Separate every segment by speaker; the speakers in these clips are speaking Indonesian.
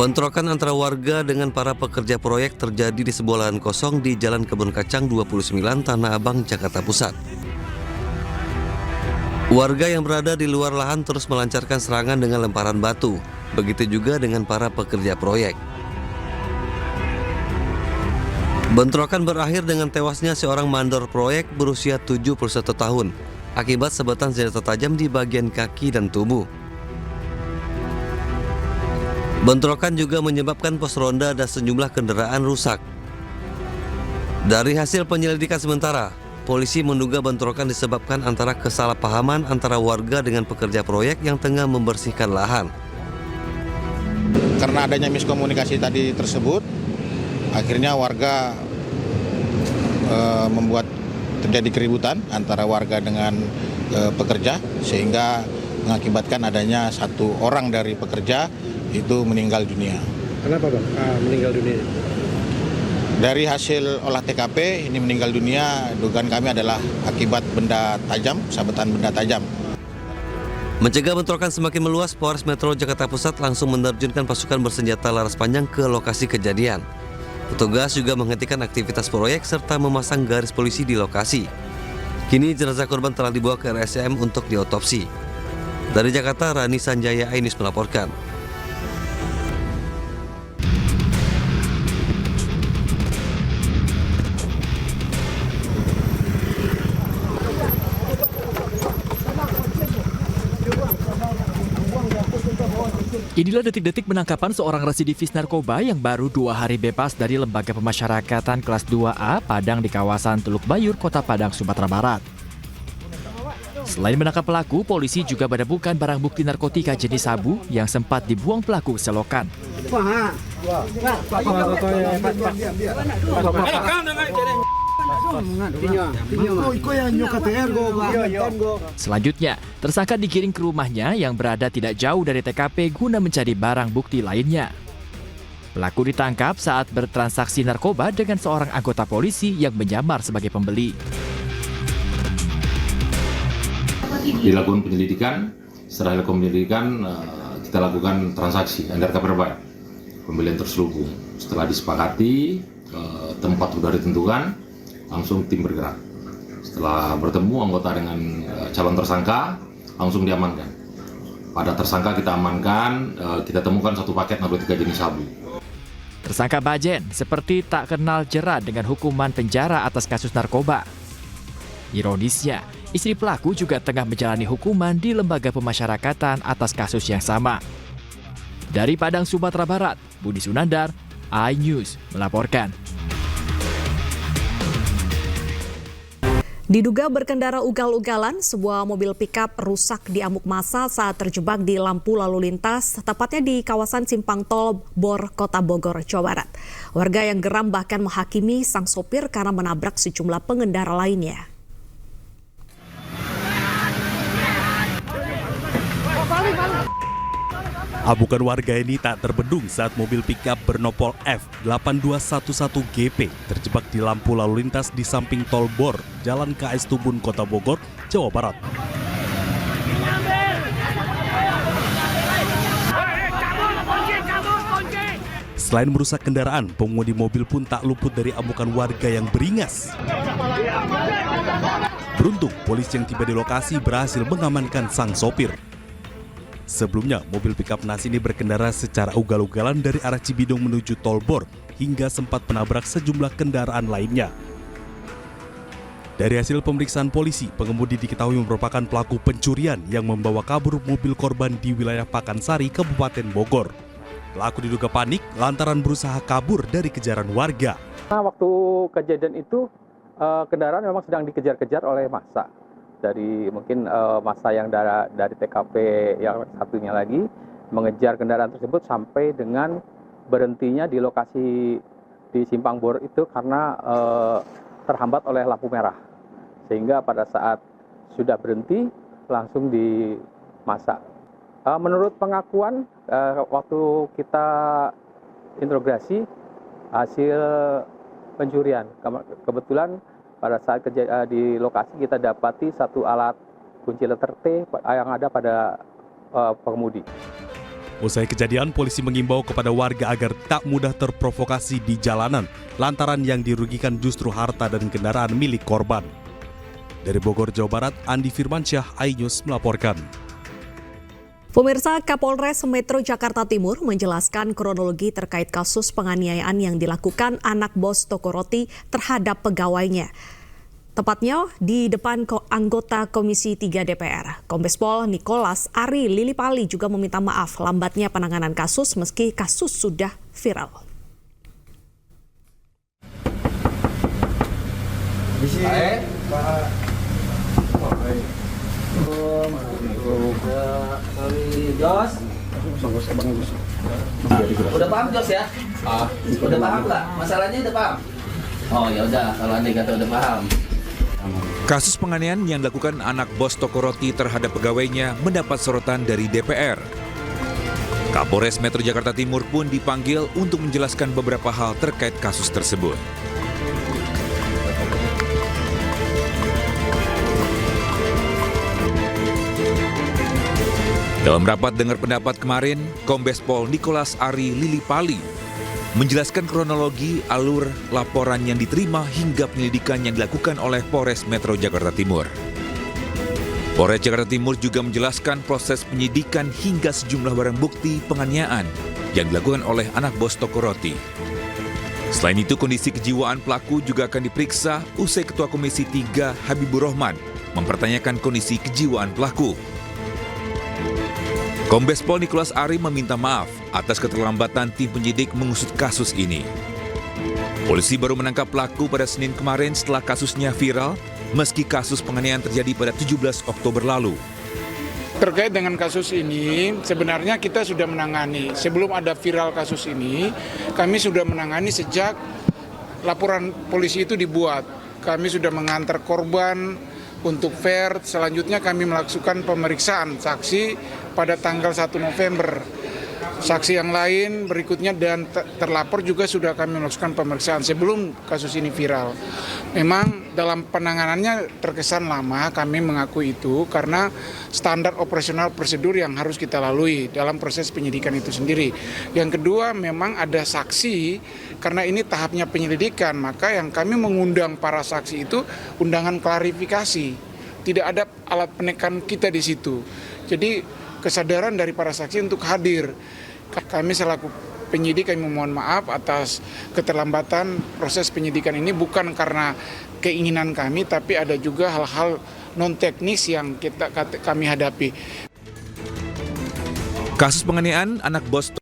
Speaker 1: Bentrokan antara warga dengan para pekerja proyek terjadi di sebuah lahan kosong di Jalan Kebun Kacang 29 Tanah Abang, Jakarta Pusat. Warga yang berada di luar lahan terus melancarkan serangan dengan lemparan batu. Begitu juga dengan para pekerja proyek. Bentrokan berakhir dengan tewasnya seorang mandor proyek berusia 71 tahun akibat sabetan senjata tajam di bagian kaki dan tubuh. Bentrokan juga menyebabkan pos ronda dan sejumlah kendaraan rusak. Dari hasil penyelidikan sementara, polisi menduga bentrokan disebabkan antara kesalahpahaman antara warga dengan pekerja proyek yang tengah membersihkan lahan.
Speaker 2: Karena adanya miskomunikasi tadi tersebut, akhirnya warga membuat terjadi keributan antara warga dengan pekerja, sehingga mengakibatkan adanya satu orang dari pekerja itu meninggal dunia.
Speaker 3: Kenapa Bang meninggal dunia?
Speaker 2: Dari hasil olah TKP ini meninggal dunia, dugaan kami adalah akibat benda tajam, sabetan benda tajam.
Speaker 1: Mencegah bentrokan semakin meluas, Polres Metro Jakarta Pusat langsung menerjunkan pasukan bersenjata laras panjang ke lokasi kejadian. Petugas juga menghentikan aktivitas proyek serta memasang garis polisi di lokasi. Kini jenazah korban telah dibawa ke RSCM untuk diotopsi. Dari Jakarta, Rani Sanjaya, iNews melaporkan.
Speaker 4: Inilah detik-detik penangkapan seorang residivis narkoba yang baru 2 hari bebas dari Lembaga Pemasyarakatan kelas 2A Padang di kawasan Teluk Bayur, Kota Padang, Sumatera Barat. Selain menangkap pelaku, polisi juga menemukan barang bukti narkotika jenis sabu yang sempat dibuang pelaku ke selokan. Selanjutnya, tersangka digiring ke rumahnya yang berada tidak jauh dari TKP guna mencari barang bukti lainnya. Pelaku ditangkap saat bertransaksi narkoba dengan seorang anggota polisi yang menyamar sebagai pembeli.
Speaker 5: Dilakukan penyelidikan, setelah dilakukan penyelidikan kita lakukan transaksi undercover buy, pembelian terselubung. Setelah disepakati, tempat sudah ditentukan, langsung tim bergerak. Setelah bertemu anggota dengan calon tersangka, langsung diamankan. Pada tersangka kita amankan, kita temukan 1 paket narkotika jenis sabu.
Speaker 4: Tersangka Bajen seperti tak kenal jera dengan hukuman penjara atas kasus narkoba. Ironisnya, istri pelaku juga tengah menjalani hukuman di Lembaga Pemasyarakatan atas kasus yang sama. Dari Padang, Sumatera Barat, Budi Sunandar, iNews melaporkan.
Speaker 6: Diduga berkendara ugal-ugalan, sebuah mobil pickup rusak di amuk massa saat terjebak di lampu lalu lintas, tepatnya di kawasan Simpang Tol Bor, Kota Bogor, Jawa Barat. Warga yang geram bahkan menghakimi sang sopir karena menabrak sejumlah pengendara lainnya.
Speaker 7: Amukan warga ini tak terbendung saat mobil pickup bernopol F8211GP terjebak di lampu lalu lintas di samping tol Bor, Jalan KS Tubun, Kota Bogor, Jawa Barat. Selain merusak kendaraan, pengemudi mobil pun tak luput dari amukan warga yang beringas. Beruntung, polisi yang tiba di lokasi berhasil mengamankan sang sopir. Sebelumnya, mobil pickup Nas ini berkendara secara ugal-ugalan dari arah Cibidung menuju tol Bor hingga sempat menabrak sejumlah kendaraan lainnya. Dari hasil pemeriksaan polisi, pengemudi diketahui merupakan pelaku pencurian yang membawa kabur mobil korban di wilayah Pakansari, Kabupaten Bogor. Pelaku diduga panik lantaran berusaha kabur dari kejaran warga.
Speaker 8: Waktu kejadian itu, kendaraan memang sedang dikejar-kejar oleh massa. Dari mungkin massa yang dari TKP yang satunya lagi mengejar kendaraan tersebut sampai dengan berhentinya di lokasi di Simpang Bor itu karena terhambat oleh lampu merah, sehingga pada saat sudah berhenti langsung dimasak. Menurut pengakuan waktu kita interogasi hasil pencurian. Kebetulan pada saat di lokasi kita dapati satu alat kunci letter T yang ada pada pengemudi.
Speaker 7: Usai kejadian, polisi mengimbau kepada warga agar tak mudah terprovokasi di jalanan lantaran yang dirugikan justru harta dan kendaraan milik korban. Dari Bogor, Jawa Barat, Andi Firmansyah, iNews melaporkan.
Speaker 6: Pemirsa, Kapolres Metro Jakarta Timur menjelaskan kronologi terkait kasus penganiayaan yang dilakukan anak bos toko roti terhadap pegawainya. Tepatnya di depan anggota Komisi 3 DPR. Kombes Pol Nicholas Ari Lilipali juga meminta maaf lambatnya penanganan kasus meski kasus sudah viral.
Speaker 9: Udah paham Jos ya? Udah paham nggak? Masalahnya udah paham? Oh ya udah, kalau Anda kata udah paham.
Speaker 10: Kasus penganiayaan yang dilakukan anak bos toko roti terhadap pegawainya mendapat sorotan dari DPR. Kapolres Metro Jakarta Timur pun dipanggil untuk menjelaskan beberapa hal terkait kasus tersebut. Dalam rapat dengar pendapat kemarin, Kombes Pol Nicholas Ari Lilipali menjelaskan kronologi alur laporan yang diterima hingga penyelidikan yang dilakukan oleh Polres Metro Jakarta Timur. Polres Jakarta Timur juga menjelaskan proses penyidikan hingga sejumlah barang bukti penganiayaan yang dilakukan oleh anak bos toko roti. Selain itu, kondisi kejiwaan pelaku juga akan diperiksa usai Ketua Komisi 3 Habibur Rahman mempertanyakan kondisi kejiwaan pelaku. Kombes Pol Nicholas Ari meminta maaf atas keterlambatan tim penyidik mengusut kasus ini. Polisi baru menangkap pelaku pada Senin kemarin setelah kasusnya viral, meski kasus penganiayaan terjadi pada 17 Oktober lalu.
Speaker 11: Terkait dengan kasus ini, sebenarnya kita sudah menangani. Sebelum ada viral kasus ini, kami sudah menangani sejak laporan polisi itu dibuat. Kami sudah mengantar korban untuk fair. Selanjutnya kami melakukan pemeriksaan saksi pada tanggal 1 November. Saksi yang lain berikutnya dan terlapor juga sudah kami melakukan pemeriksaan sebelum kasus ini viral. Memang dalam penanganannya terkesan lama, kami mengakui itu karena standar operasional prosedur yang harus kita lalui dalam proses penyidikan itu sendiri. Yang kedua, memang ada saksi, karena ini tahapnya penyelidikan, maka yang kami mengundang para saksi itu undangan klarifikasi. Tidak ada alat penekan kita di situ. Jadi kesadaran dari para saksi untuk hadir. Kami selaku penyidik kami memohon maaf atas keterlambatan proses penyidikan ini, bukan karena keinginan kami, tapi ada juga hal-hal non teknis yang kami hadapi.
Speaker 10: Kasus penganiayaan anak bos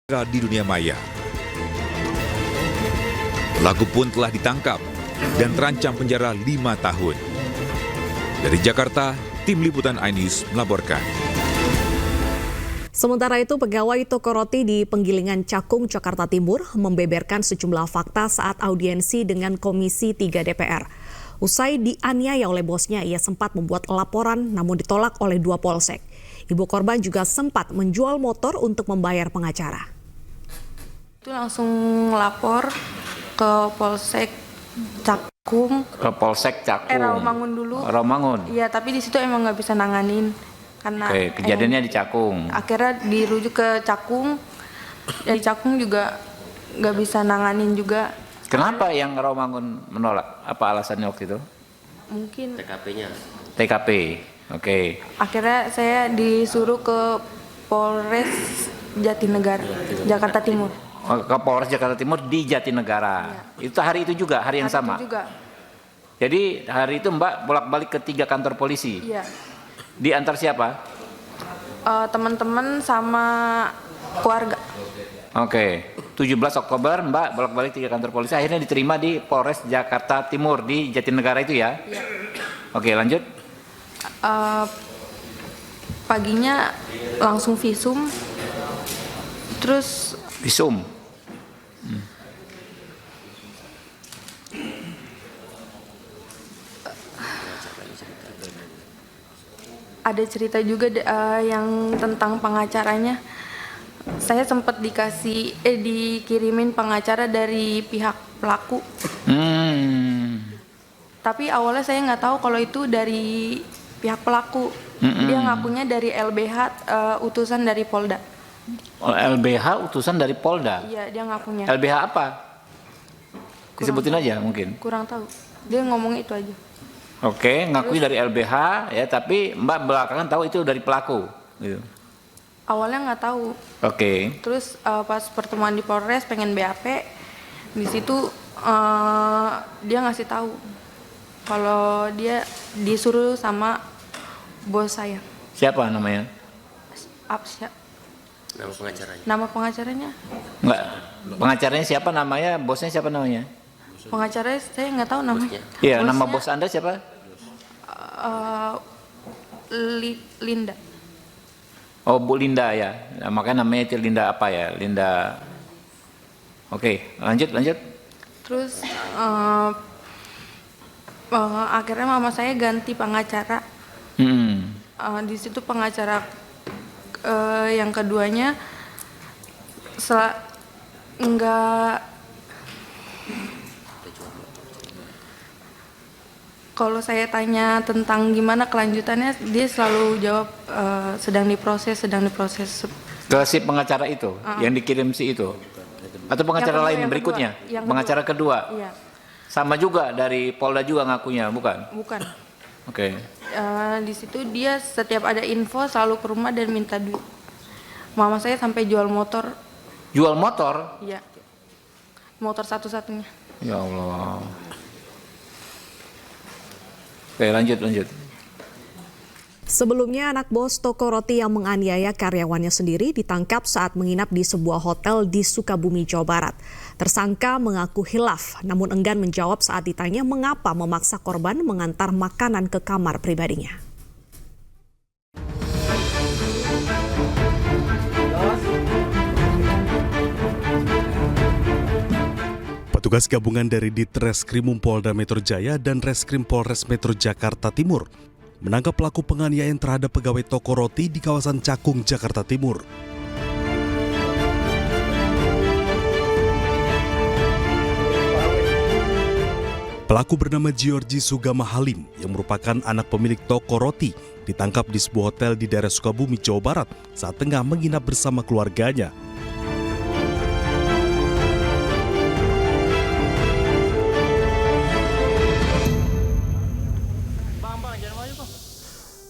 Speaker 10: di dunia maya. Pelaku pun telah ditangkap dan terancam penjara 5 tahun. Dari Jakarta, Tim Liputan iNews melaporkan.
Speaker 6: Sementara itu, pegawai toko roti di Penggilingan Cakung, Jakarta Timur membeberkan sejumlah fakta saat audiensi dengan Komisi 3 DPR. Usai dianiaya oleh bosnya, ia sempat membuat laporan namun ditolak oleh 2 polsek. Ibu korban juga sempat menjual motor untuk membayar pengacara.
Speaker 12: Itu langsung lapor ke Polsek Cakung.
Speaker 9: Ke Polsek Cakung.
Speaker 12: Rawamangun dulu.
Speaker 9: Rawamangun.
Speaker 12: Iya, tapi di situ emang nggak bisa nanganin karena.
Speaker 9: Oke, kejadiannya di Cakung.
Speaker 12: Akhirnya dirujuk ke Cakung. Dari Cakung juga nggak bisa nanganin juga.
Speaker 9: Kenapa yang Rawamangun menolak? Apa alasannya waktu itu?
Speaker 12: Mungkin.
Speaker 9: TKP-nya. TKP. Oke.
Speaker 12: Akhirnya saya disuruh ke Polres Jatinegara, Jakarta Timur.
Speaker 9: Ke Polres Jakarta Timur di Jatinegara. Ya. Itu hari itu juga, hari yang sama.
Speaker 12: Itu juga.
Speaker 9: Jadi hari itu Mbak bolak-balik ke 3 kantor polisi.
Speaker 12: Iya.
Speaker 9: Diantar siapa?
Speaker 12: Teman-teman sama keluarga.
Speaker 9: Oke. 17 Oktober Mbak bolak-balik 3 kantor polisi, akhirnya diterima di Polres Jakarta Timur di Jatinegara itu ya? Iya. Oke, lanjut.
Speaker 12: Paginya langsung visum. Terus
Speaker 9: visum.
Speaker 12: Ada ada cerita juga yang tentang pengacaranya. Saya sempat dikirimin pengacara dari pihak pelaku. Tapi awalnya saya nggak tahu kalau itu dari pihak pelaku. Dia ngakunya dari LBH, utusan dari Polda.
Speaker 9: Oh, LBH utusan dari Polda?
Speaker 12: Iya, dia ngakunya.
Speaker 9: LBH apa? Disebutin aja mungkin.
Speaker 12: Kurang tahu. Dia ngomong itu aja.
Speaker 9: Oke, ngakui dari LBH ya, tapi Mbak belakangan tahu itu dari pelaku gitu.
Speaker 12: Awalnya nggak tahu.
Speaker 9: Oke.
Speaker 12: Terus pas pertemuan di Polres pengen BAP, di situ dia ngasih tahu kalau dia disuruh sama bos saya.
Speaker 9: Siapa namanya?
Speaker 12: Apsya.
Speaker 1: Nama pengacaranya?
Speaker 12: Nama pengacaranya?
Speaker 9: Enggak. Pengacaranya siapa namanya? Bosnya siapa namanya?
Speaker 12: Pengacaranya saya nggak tahu namanya.
Speaker 9: Iya, nama bos Anda siapa?
Speaker 12: Linda.
Speaker 9: Oh, Bu Linda ya. Nah, makanya namanya itu Linda apa ya? Linda. Oke, lanjut.
Speaker 12: Terus akhirnya mama saya ganti pengacara. Di situ pengacara yang keduanya kalau saya tanya tentang gimana kelanjutannya, dia selalu jawab sedang diproses.
Speaker 9: Ke si pengacara itu yang dikirim si itu, atau pengacara lain yang berikutnya? Pengacara kedua.
Speaker 12: Iya.
Speaker 9: Sama juga dari Polda juga ngakunya, bukan?
Speaker 12: Bukan.
Speaker 9: Oke.
Speaker 12: Di situ dia setiap ada info selalu ke rumah dan minta duit. Mama saya sampai jual motor.
Speaker 9: Jual motor?
Speaker 12: Iya. Motor satu-satunya.
Speaker 9: Ya Allah. Oke, lanjut.
Speaker 6: Sebelumnya, anak bos toko roti yang menganiaya karyawannya sendiri ditangkap saat menginap di sebuah hotel di Sukabumi, Jawa Barat. Tersangka mengaku hilaf, namun enggan menjawab saat ditanya mengapa memaksa korban mengantar makanan ke kamar pribadinya.
Speaker 7: Petugas gabungan dari Ditreskrimum Polda Metro Jaya dan Reskrim Polres Metro Jakarta Timur menangkap pelaku penganiayaan terhadap pegawai toko roti di kawasan Cakung, Jakarta Timur. Pelaku bernama Giorgi Sugama Halim yang merupakan anak pemilik toko roti ditangkap di sebuah hotel di daerah Sukabumi, Jawa Barat saat tengah menginap bersama keluarganya.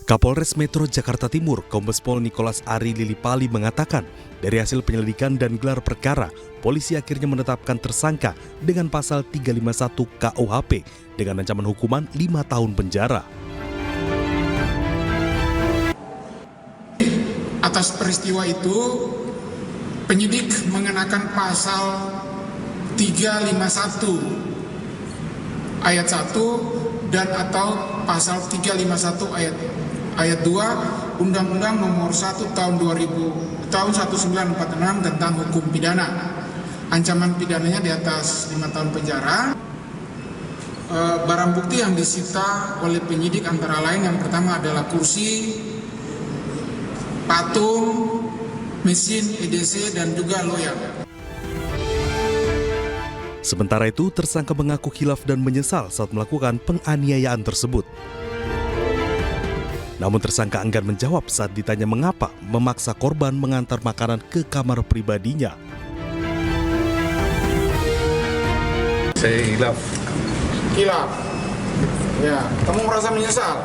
Speaker 7: Kapolres Metro Jakarta Timur, Kombes Pol Nikolas Ari Lilipali mengatakan, dari hasil penyelidikan dan gelar perkara, polisi akhirnya menetapkan tersangka dengan pasal 351 KUHP dengan ancaman hukuman 5 tahun penjara.
Speaker 11: Atas peristiwa itu, penyidik mengenakan pasal 351 ayat 1 dan atau pasal 351 ayat 2 Undang-Undang Nomor 1 Tahun 1946 tentang hukum pidana. Ancaman pidananya di atas 5 tahun penjara. Barang bukti yang disita oleh penyidik antara lain yang pertama adalah kursi, patung, mesin EDC dan juga loyal.
Speaker 7: Sementara itu, tersangka mengaku khilaf dan menyesal saat melakukan penganiayaan tersebut. Namun tersangka enggan menjawab saat ditanya mengapa memaksa korban mengantar makanan ke kamar pribadinya.
Speaker 11: Saya hilaf. Ya, kamu merasa menyesal?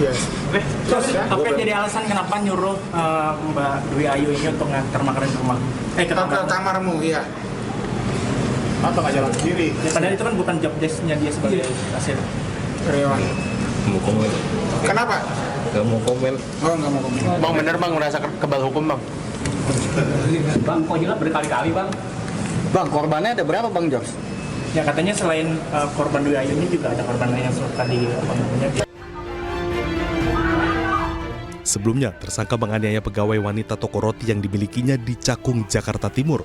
Speaker 11: Ya.
Speaker 13: Terus apa yang jadi alasan kenapa nyuruh Mbak Dwi Ayu ini untuk ngantar makanan ke rumah?
Speaker 11: Ke kamarmu, iya.
Speaker 13: Atau nggak jalan sendiri? Padahal itu kan bukan job desk-nya dia sebagai kasir
Speaker 11: karyawan.
Speaker 14: Mau komen?
Speaker 11: Kenapa?
Speaker 14: Gak mau komen.
Speaker 11: Oh, nggak mau komen.
Speaker 14: Bang, bener bang merasa kebal hukum bang?
Speaker 13: Bang, kok hilaf berkali-kali bang?
Speaker 14: Bang, korbannya ada berapa bang Jos?
Speaker 13: Ya katanya selain korban Dwi Ayu ini juga ada korban lain yang tadi
Speaker 7: Sebelumnya, tersangka menganiaya pegawai wanita toko roti yang dimilikinya di Cakung, Jakarta Timur.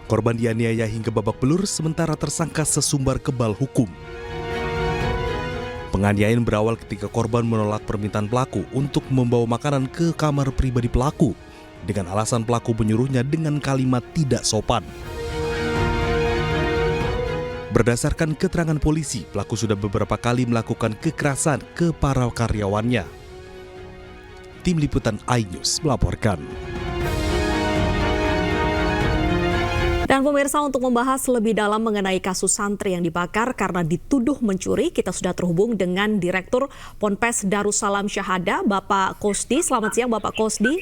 Speaker 7: Korban dianiaya hingga babak belur, sementara tersangka sesumbar kebal hukum. Penganiayaan berawal ketika korban menolak permintaan pelaku untuk membawa makanan ke kamar pribadi pelaku dengan alasan pelaku menyuruhnya dengan kalimat tidak sopan. Berdasarkan keterangan polisi, pelaku sudah beberapa kali melakukan kekerasan ke para karyawannya. Tim Liputan iNews melaporkan.
Speaker 6: Dan pemirsa, untuk membahas lebih dalam mengenai kasus santri yang dibakar karena dituduh mencuri, kita sudah terhubung dengan Direktur Ponpes Darussalam Syahada, Bapak Kosdi. Selamat siang, Bapak Kosdi.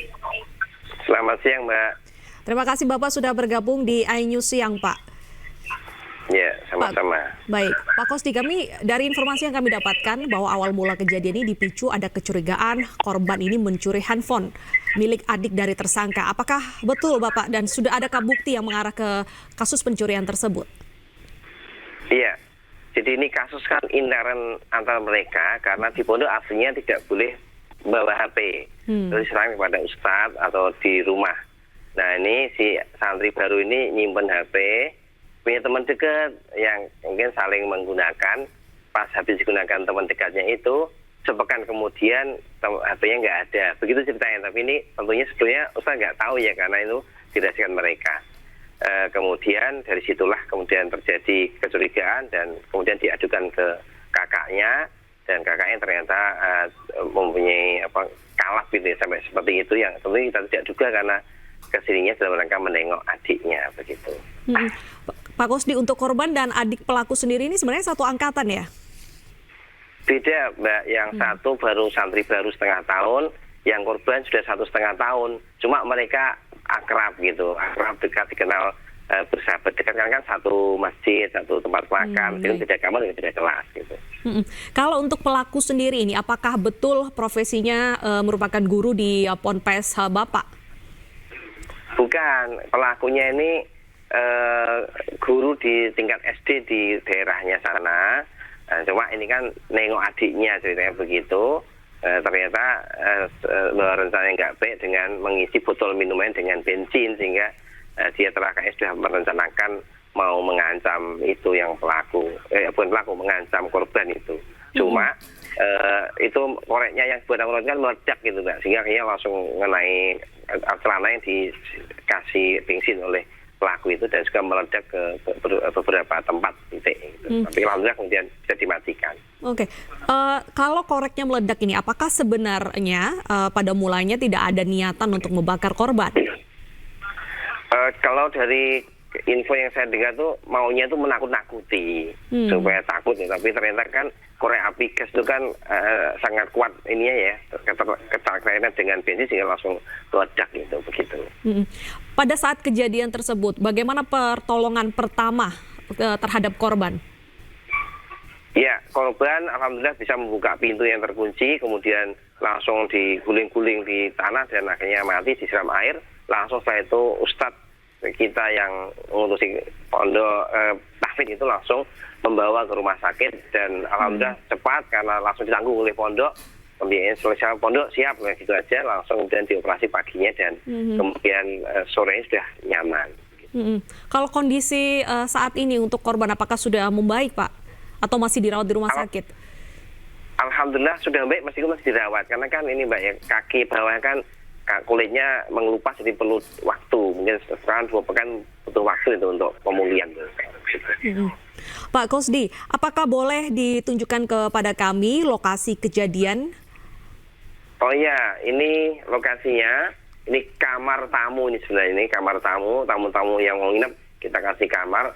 Speaker 15: Selamat siang, Mbak.
Speaker 6: Terima kasih Bapak sudah bergabung di iNews Siang, Pak.
Speaker 15: Ya, sama-sama.
Speaker 6: Baik, Pak Kosdi, kami dari informasi yang kami dapatkan bahwa awal mula kejadian ini dipicu ada kecurigaan korban ini mencuri handphone milik adik dari tersangka. Apakah betul Bapak dan sudah adakah bukti yang mengarah ke kasus pencurian tersebut?
Speaker 15: Iya, jadi ini kasus kan intern antara mereka karena di pondok aslinya tidak boleh bawa HP. Terus serang kepada ustadz atau di rumah. Nah ini si santri baru ini nyimpen HP, punya teman dekat yang mungkin saling menggunakan. Pas habis digunakan teman dekatnya itu, sepekan kemudian HP-nya nggak ada. Begitu ceritanya. Tapi ini tentunya sebetulnya Ustaz nggak tahu ya karena itu dirahasiakan mereka. Kemudian dari situlah kemudian terjadi kecurigaan dan kemudian diadukan ke kakaknya dan kakaknya ternyata mempunyai kalap gitu ya, sampai seperti itu yang tentunya kita tidak duga karena kesininya dalam rangka menengok adiknya begitu.
Speaker 6: Pak Kosdi, untuk korban dan adik pelaku sendiri ini sebenarnya satu angkatan ya?
Speaker 15: Beda, Mbak. Yang satu baru santri baru setengah tahun, yang korban sudah 1,5 tahun. Cuma mereka akrab gitu, akrab dekat, dikenal bersahabat dekat karena kan satu masjid, satu tempat makan, beda kamar, beda kelas gitu.
Speaker 6: Kalau untuk pelaku sendiri ini, apakah betul profesinya merupakan guru di Ponpes Bapak?
Speaker 15: Bukan, pelakunya ini guru di tingkat SD di daerahnya sana. Cuma ini kan nengok adiknya ceritanya begitu. Ternyata rencananya nggak baik dengan mengisi botol minuman dengan bensin sehingga dia terakhir sudah merencanakan mau mengancam itu yang pelaku, bukan pelaku, mengancam korban itu. Cuma itu koreknya yang buat kan meledak gitu Mbak, sehingga akhirnya langsung mengenai celana yang dikasih bensin oleh pelaku itu dan juga meledak ke beberapa tempat titik gitu. Tapi alhamdulillah kemudian bisa dimatikan.
Speaker 6: Oke, kalau koreknya meledak ini, apakah sebenarnya pada mulanya tidak ada niatan untuk membakar korban?
Speaker 15: Kalau dari info yang saya dengar tuh maunya tuh menakut-nakuti supaya takut ya. Tapi ternyata kan korek api gas itu kan sangat kuat ininya ya, keterkaitan dengan bensin sehingga langsung meledak gitu begitu.
Speaker 6: Pada saat kejadian tersebut, bagaimana pertolongan pertama terhadap korban?
Speaker 15: Ya, korban alhamdulillah bisa membuka pintu yang terkunci, kemudian langsung diguling-guling di tanah dan akhirnya mati disiram air. Langsung setelah itu Ustadz kita yang mengurusi pondok tahfidz itu langsung membawa ke rumah sakit dan alhamdulillah cepat karena langsung ditanggung oleh pondok. Kemudian selesai pondok siap gitu aja, langsung kemudian dioperasi paginya dan kemudian sorenya sudah nyaman.
Speaker 6: Kalau kondisi saat ini untuk korban apakah sudah membaik Pak? Atau masih dirawat di rumah sakit?
Speaker 15: Alhamdulillah sudah baik, masih dirawat karena kan ini Mbak ya, kaki bawah kan kulitnya mengelupas jadi perlu waktu, mungkin sekarang 2 pekan butuh waktu itu untuk pemulihan.
Speaker 6: Pak Kosdi, apakah boleh ditunjukkan kepada kami lokasi kejadian?
Speaker 15: Oh iya, ini lokasinya, ini kamar tamu ini sebenarnya, ini kamar tamu yang mau nginep kita kasih kamar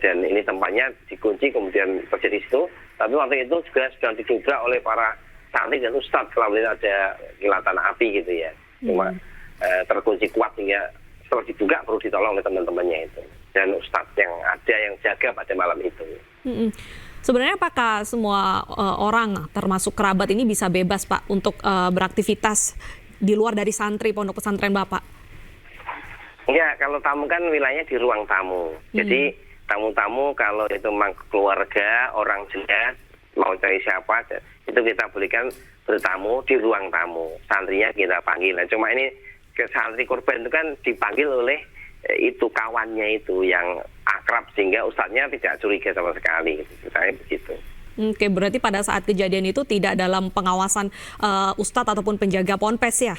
Speaker 15: dan ini tempatnya dikunci kemudian terjadi situ. Tapi waktu itu juga sedang didobrak oleh para santri dan ustadz kalau ada kilatan api gitu ya. Cuma terkunci kuat sehingga setelah dibuka perlu ditolong oleh teman-temannya itu dan ustadz yang ada yang jaga pada malam itu.
Speaker 6: Sebenarnya apakah semua orang termasuk kerabat ini bisa bebas Pak untuk beraktivitas di luar dari santri pondok pesantren Bapak?
Speaker 15: Ya, kalau tamu kan wilayahnya di ruang tamu. Jadi tamu-tamu kalau itu memang keluarga, orang jelas, mau cari siapa, itu kita berikan bertamu di ruang tamu. Santrinya kita panggil. Nah, cuma ini ke santri korban itu kan dipanggil oleh itu kawannya itu yang akrab sehingga ustadznya tidak curiga sama sekali. Saya begitu.
Speaker 6: Oke, berarti pada saat kejadian itu tidak dalam pengawasan Ustadz ataupun penjaga ponpes ya?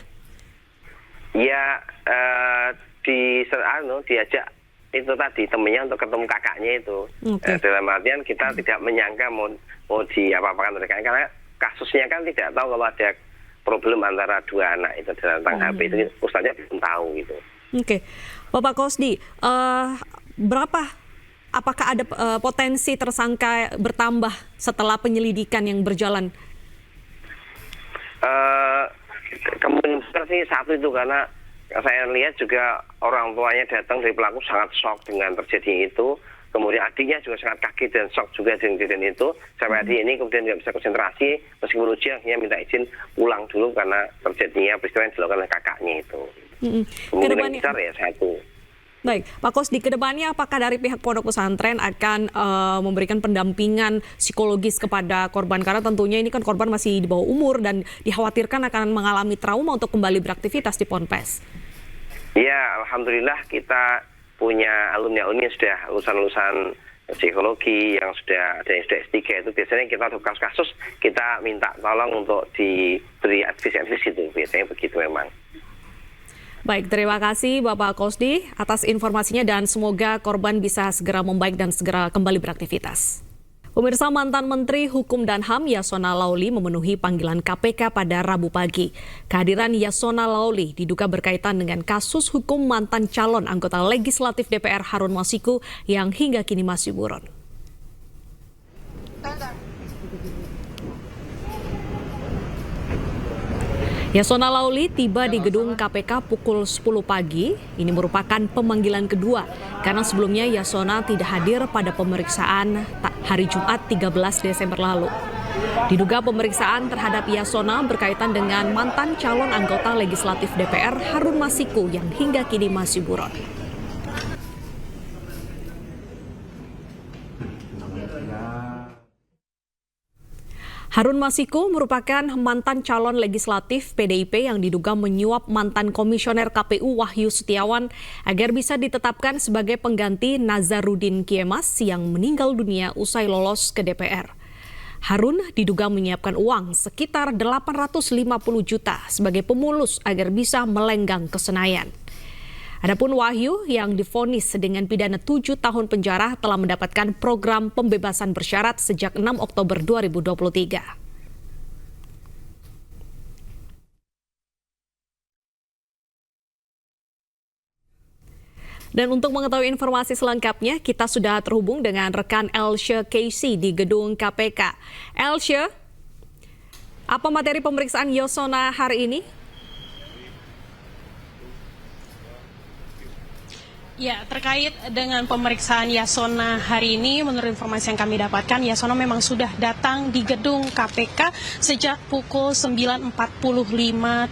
Speaker 15: Ya, diajak itu tadi temennya untuk ketemu kakaknya itu. Dalam artian kita tidak menyangka mau diapa-apakan mereka, karena kasusnya kan tidak tahu kalau ada problem antara dua anak itu tentang HP itu, Ustaznya belum tahu gitu.
Speaker 6: Oke, Bapak Kosdi, apakah ada potensi tersangka bertambah setelah penyelidikan yang berjalan?
Speaker 15: Kemungkinan sih satu itu, karena saya lihat juga orang tuanya datang dari pelaku sangat shock dengan terjadi itu. Kemudian adiknya juga sangat kaget dan shock juga dengan kejadian itu. Sampai adik ini kemudian tidak bisa konsentrasi, meskipun ujian akhirnya minta izin pulang dulu karena terjadinya peristiwa yang dilakukan oleh kakaknya itu. Kemungkinan besar ya satu.
Speaker 6: Baik, Pak Kosdi, kedepannya apakah dari pihak pondok pesantren akan memberikan pendampingan psikologis kepada korban? Karena tentunya ini kan korban masih di bawah umur dan dikhawatirkan akan mengalami trauma untuk kembali beraktivitas di ponpes.
Speaker 15: Ya, alhamdulillah kita punya alumni yang sudah lulusan psikologi, yang sudah ada yang sudah S3 itu biasanya kita untuk kasus-kasus kita minta tolong untuk diberi advis itu, biasanya begitu memang.
Speaker 6: Baik, terima kasih Bapak Kosdi atas informasinya dan semoga korban bisa segera membaik dan segera kembali beraktivitas. Pemirsa, mantan Menteri Hukum dan HAM Yasona Laoly memenuhi panggilan KPK pada Rabu pagi. Kehadiran Yasona Laoly diduga berkaitan dengan kasus hukum mantan calon anggota legislatif DPR Harun Masiku yang hingga kini masih buron. Yasona Laoly tiba di gedung KPK pukul 10 pagi. Ini merupakan pemanggilan kedua karena sebelumnya Yasona tidak hadir pada pemeriksaan hari Jumat 13 Desember lalu. Diduga pemeriksaan terhadap Yasona berkaitan dengan mantan calon anggota legislatif DPR Harun Masiku yang hingga kini masih buron. Harun Masiku merupakan mantan calon legislatif PDIP yang diduga menyuap mantan komisioner KPU Wahyu Setiawan agar bisa ditetapkan sebagai pengganti Nazarudin Kiemas yang meninggal dunia usai lolos ke DPR. Harun diduga menyiapkan uang sekitar 850 juta sebagai pemulus agar bisa melenggang ke Senayan. Adapun Wahyu yang divonis dengan pidana 7 tahun penjara telah mendapatkan program pembebasan bersyarat sejak 6 Oktober 2023. Dan untuk mengetahui informasi selengkapnya, kita sudah terhubung dengan rekan Elsha Casey di gedung KPK. Elsha, apa materi pemeriksaan Yasona hari ini?
Speaker 16: Ya, terkait dengan pemeriksaan Yasona hari ini, menurut informasi yang kami dapatkan, Yasona memang sudah datang di gedung KPK sejak pukul 9.45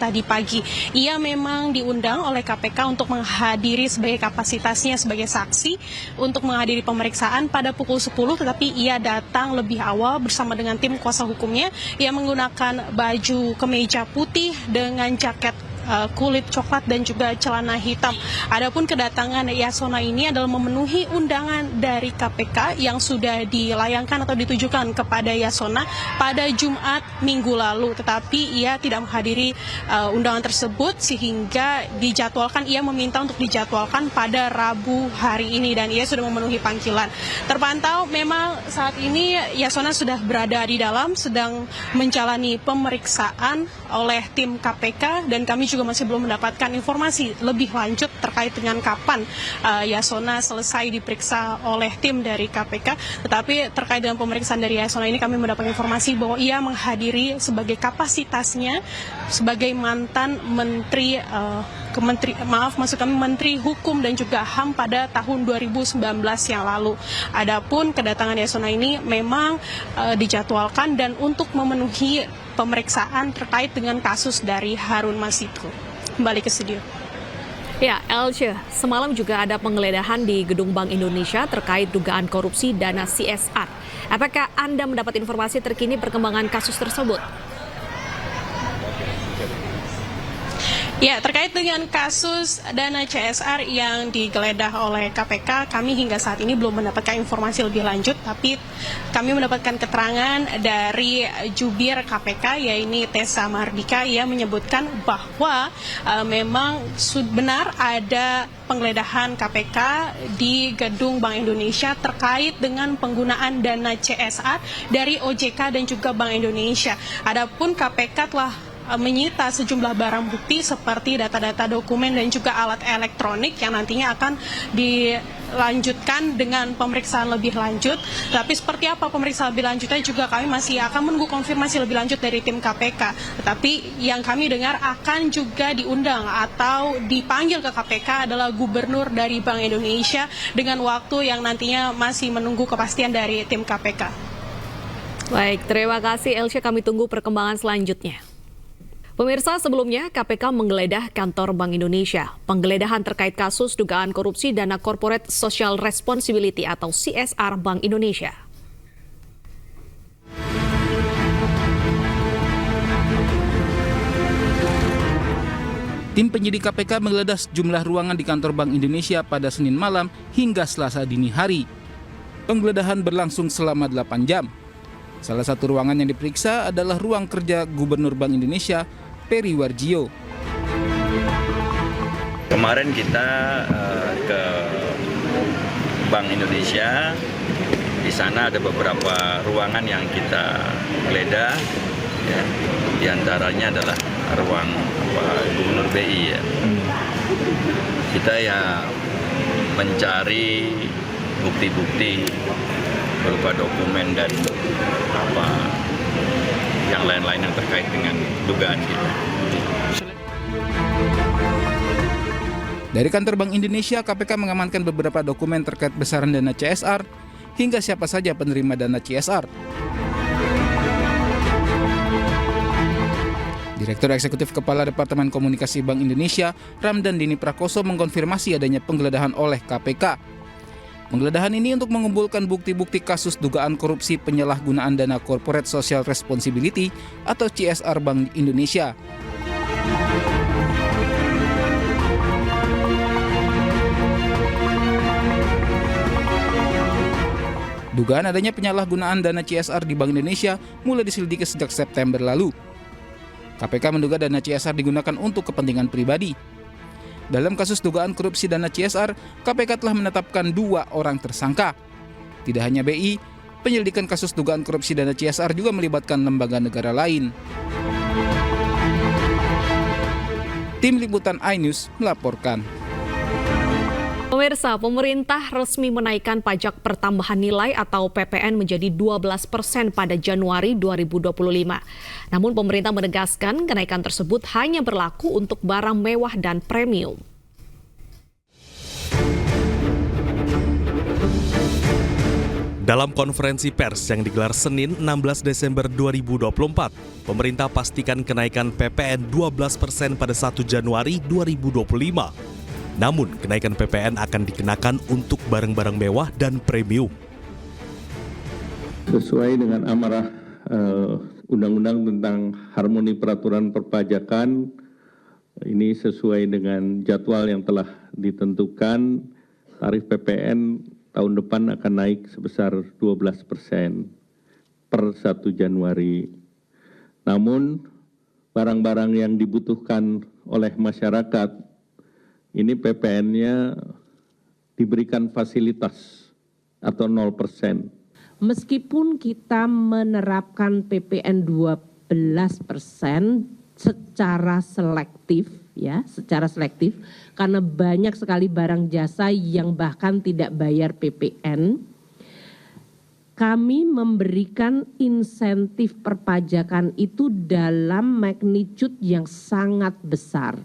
Speaker 16: tadi pagi. Ia memang diundang oleh KPK untuk menghadiri sebagai kapasitasnya sebagai saksi untuk menghadiri pemeriksaan pada pukul 10, tetapi ia datang lebih awal bersama dengan tim kuasa hukumnya yang menggunakan baju kemeja putih dengan jaket kulit coklat dan juga celana hitam. Adapun kedatangan Yasona ini adalah memenuhi undangan dari KPK yang sudah dilayangkan atau ditujukan kepada Yasona pada Jumat minggu lalu, tetapi ia tidak menghadiri undangan tersebut sehingga ia meminta untuk dijadwalkan pada Rabu hari ini dan ia sudah memenuhi panggilan. Terpantau memang saat ini Yasona sudah berada di dalam sedang menjalani pemeriksaan oleh tim KPK dan kami juga masih belum mendapatkan informasi lebih lanjut terkait dengan kapan Yasona selesai diperiksa oleh tim dari KPK. Tetapi terkait dengan pemeriksaan dari Yasona ini kami mendapat informasi bahwa ia menghadiri sebagai kapasitasnya sebagai mantan Menteri Hukum dan juga HAM pada tahun 2019 yang lalu. Adapun kedatangan Yasona ini memang dijadwalkan dan untuk memenuhi pemeriksaan terkait dengan kasus dari Harun Masiku. Kembali ke studio.
Speaker 6: Ya, Elsha, semalam juga ada penggeledahan di Gedung Bank Indonesia terkait dugaan korupsi dana CSR. Apakah Anda mendapat informasi terkini perkembangan kasus tersebut?
Speaker 16: Ya, terkait dengan kasus dana CSR yang digeledah oleh KPK, kami hingga saat ini belum mendapatkan informasi lebih lanjut, tapi kami mendapatkan keterangan dari jubir KPK, yaitu Tessa Mardika, yang menyebutkan bahwa memang benar ada penggeledahan KPK di gedung Bank Indonesia terkait dengan penggunaan dana CSR dari OJK dan juga Bank Indonesia. Adapun KPK telah menyita sejumlah barang bukti seperti data-data dokumen dan juga alat elektronik yang nantinya akan dilanjutkan dengan pemeriksaan lebih lanjut. Tapi seperti apa pemeriksaan lebih lanjutnya juga kami masih akan menunggu konfirmasi lebih lanjut dari tim KPK. Tetapi yang kami dengar akan juga diundang atau dipanggil ke KPK adalah gubernur dari Bank Indonesia dengan waktu yang nantinya masih menunggu kepastian dari tim KPK.
Speaker 6: Baik, terima kasih Elsya, kami tunggu perkembangan selanjutnya. Pemirsa, sebelumnya KPK menggeledah kantor Bank Indonesia. Penggeledahan terkait kasus dugaan korupsi dana Corporate Social Responsibility atau CSR Bank Indonesia.
Speaker 17: Tim penyidik KPK menggeledah sejumlah ruangan di kantor Bank Indonesia pada Senin malam hingga Selasa dini hari. Penggeledahan berlangsung selama 8 jam. Salah satu ruangan yang diperiksa adalah ruang kerja Gubernur Bank Indonesia, Peri Warjio.
Speaker 18: Kemarin kita ke Bank Indonesia, di sana ada beberapa ruangan yang kita geledah, ya. Di antaranya adalah ruang Gubernur BI. Ya. Kita ya mencari bukti-bukti berupa dokumen dan yang lain-lain yang terkait dengan dugaan kita.
Speaker 17: Dari kantor Bank Indonesia, KPK mengamankan beberapa dokumen terkait besaran dana CSR hingga siapa saja penerima dana CSR. Direktur Eksekutif Kepala Departemen Komunikasi Bank Indonesia, Ramdan Dini Prakoso, mengkonfirmasi adanya penggeledahan oleh KPK. Penggeledahan ini untuk mengumpulkan bukti-bukti kasus dugaan korupsi penyalahgunaan dana Corporate Social Responsibility atau CSR Bank Indonesia. Dugaan adanya penyalahgunaan dana CSR di Bank Indonesia mulai diselidiki sejak September lalu. KPK menduga dana CSR digunakan untuk kepentingan pribadi. Dalam kasus dugaan korupsi dana CSR, KPK telah menetapkan 2 orang tersangka. Tidak hanya BI, penyelidikan kasus dugaan korupsi dana CSR juga melibatkan lembaga negara lain. Tim Liputan iNews melaporkan.
Speaker 6: Pemirsa, pemerintah resmi menaikkan pajak pertambahan nilai atau PPN menjadi 12% pada Januari 2025. Namun pemerintah menegaskan kenaikan tersebut hanya berlaku untuk barang mewah dan premium.
Speaker 7: Dalam konferensi pers yang digelar Senin 16 Desember 2024, pemerintah pastikan kenaikan PPN 12% pada 1 Januari 2025. Namun, kenaikan PPN akan dikenakan untuk barang-barang mewah dan premium.
Speaker 19: Sesuai dengan amarah Undang-Undang tentang Harmoni Peraturan Perpajakan, ini sesuai dengan jadwal yang telah ditentukan, tarif PPN tahun depan akan naik sebesar 12% per 1 Januari. Namun, barang-barang yang dibutuhkan oleh masyarakat, ini PPN-nya diberikan fasilitas atau 0%.
Speaker 20: Meskipun kita menerapkan PPN 12% secara selektif, karena banyak sekali barang jasa yang bahkan tidak bayar PPN, kami memberikan insentif perpajakan itu dalam magnitude yang sangat besar.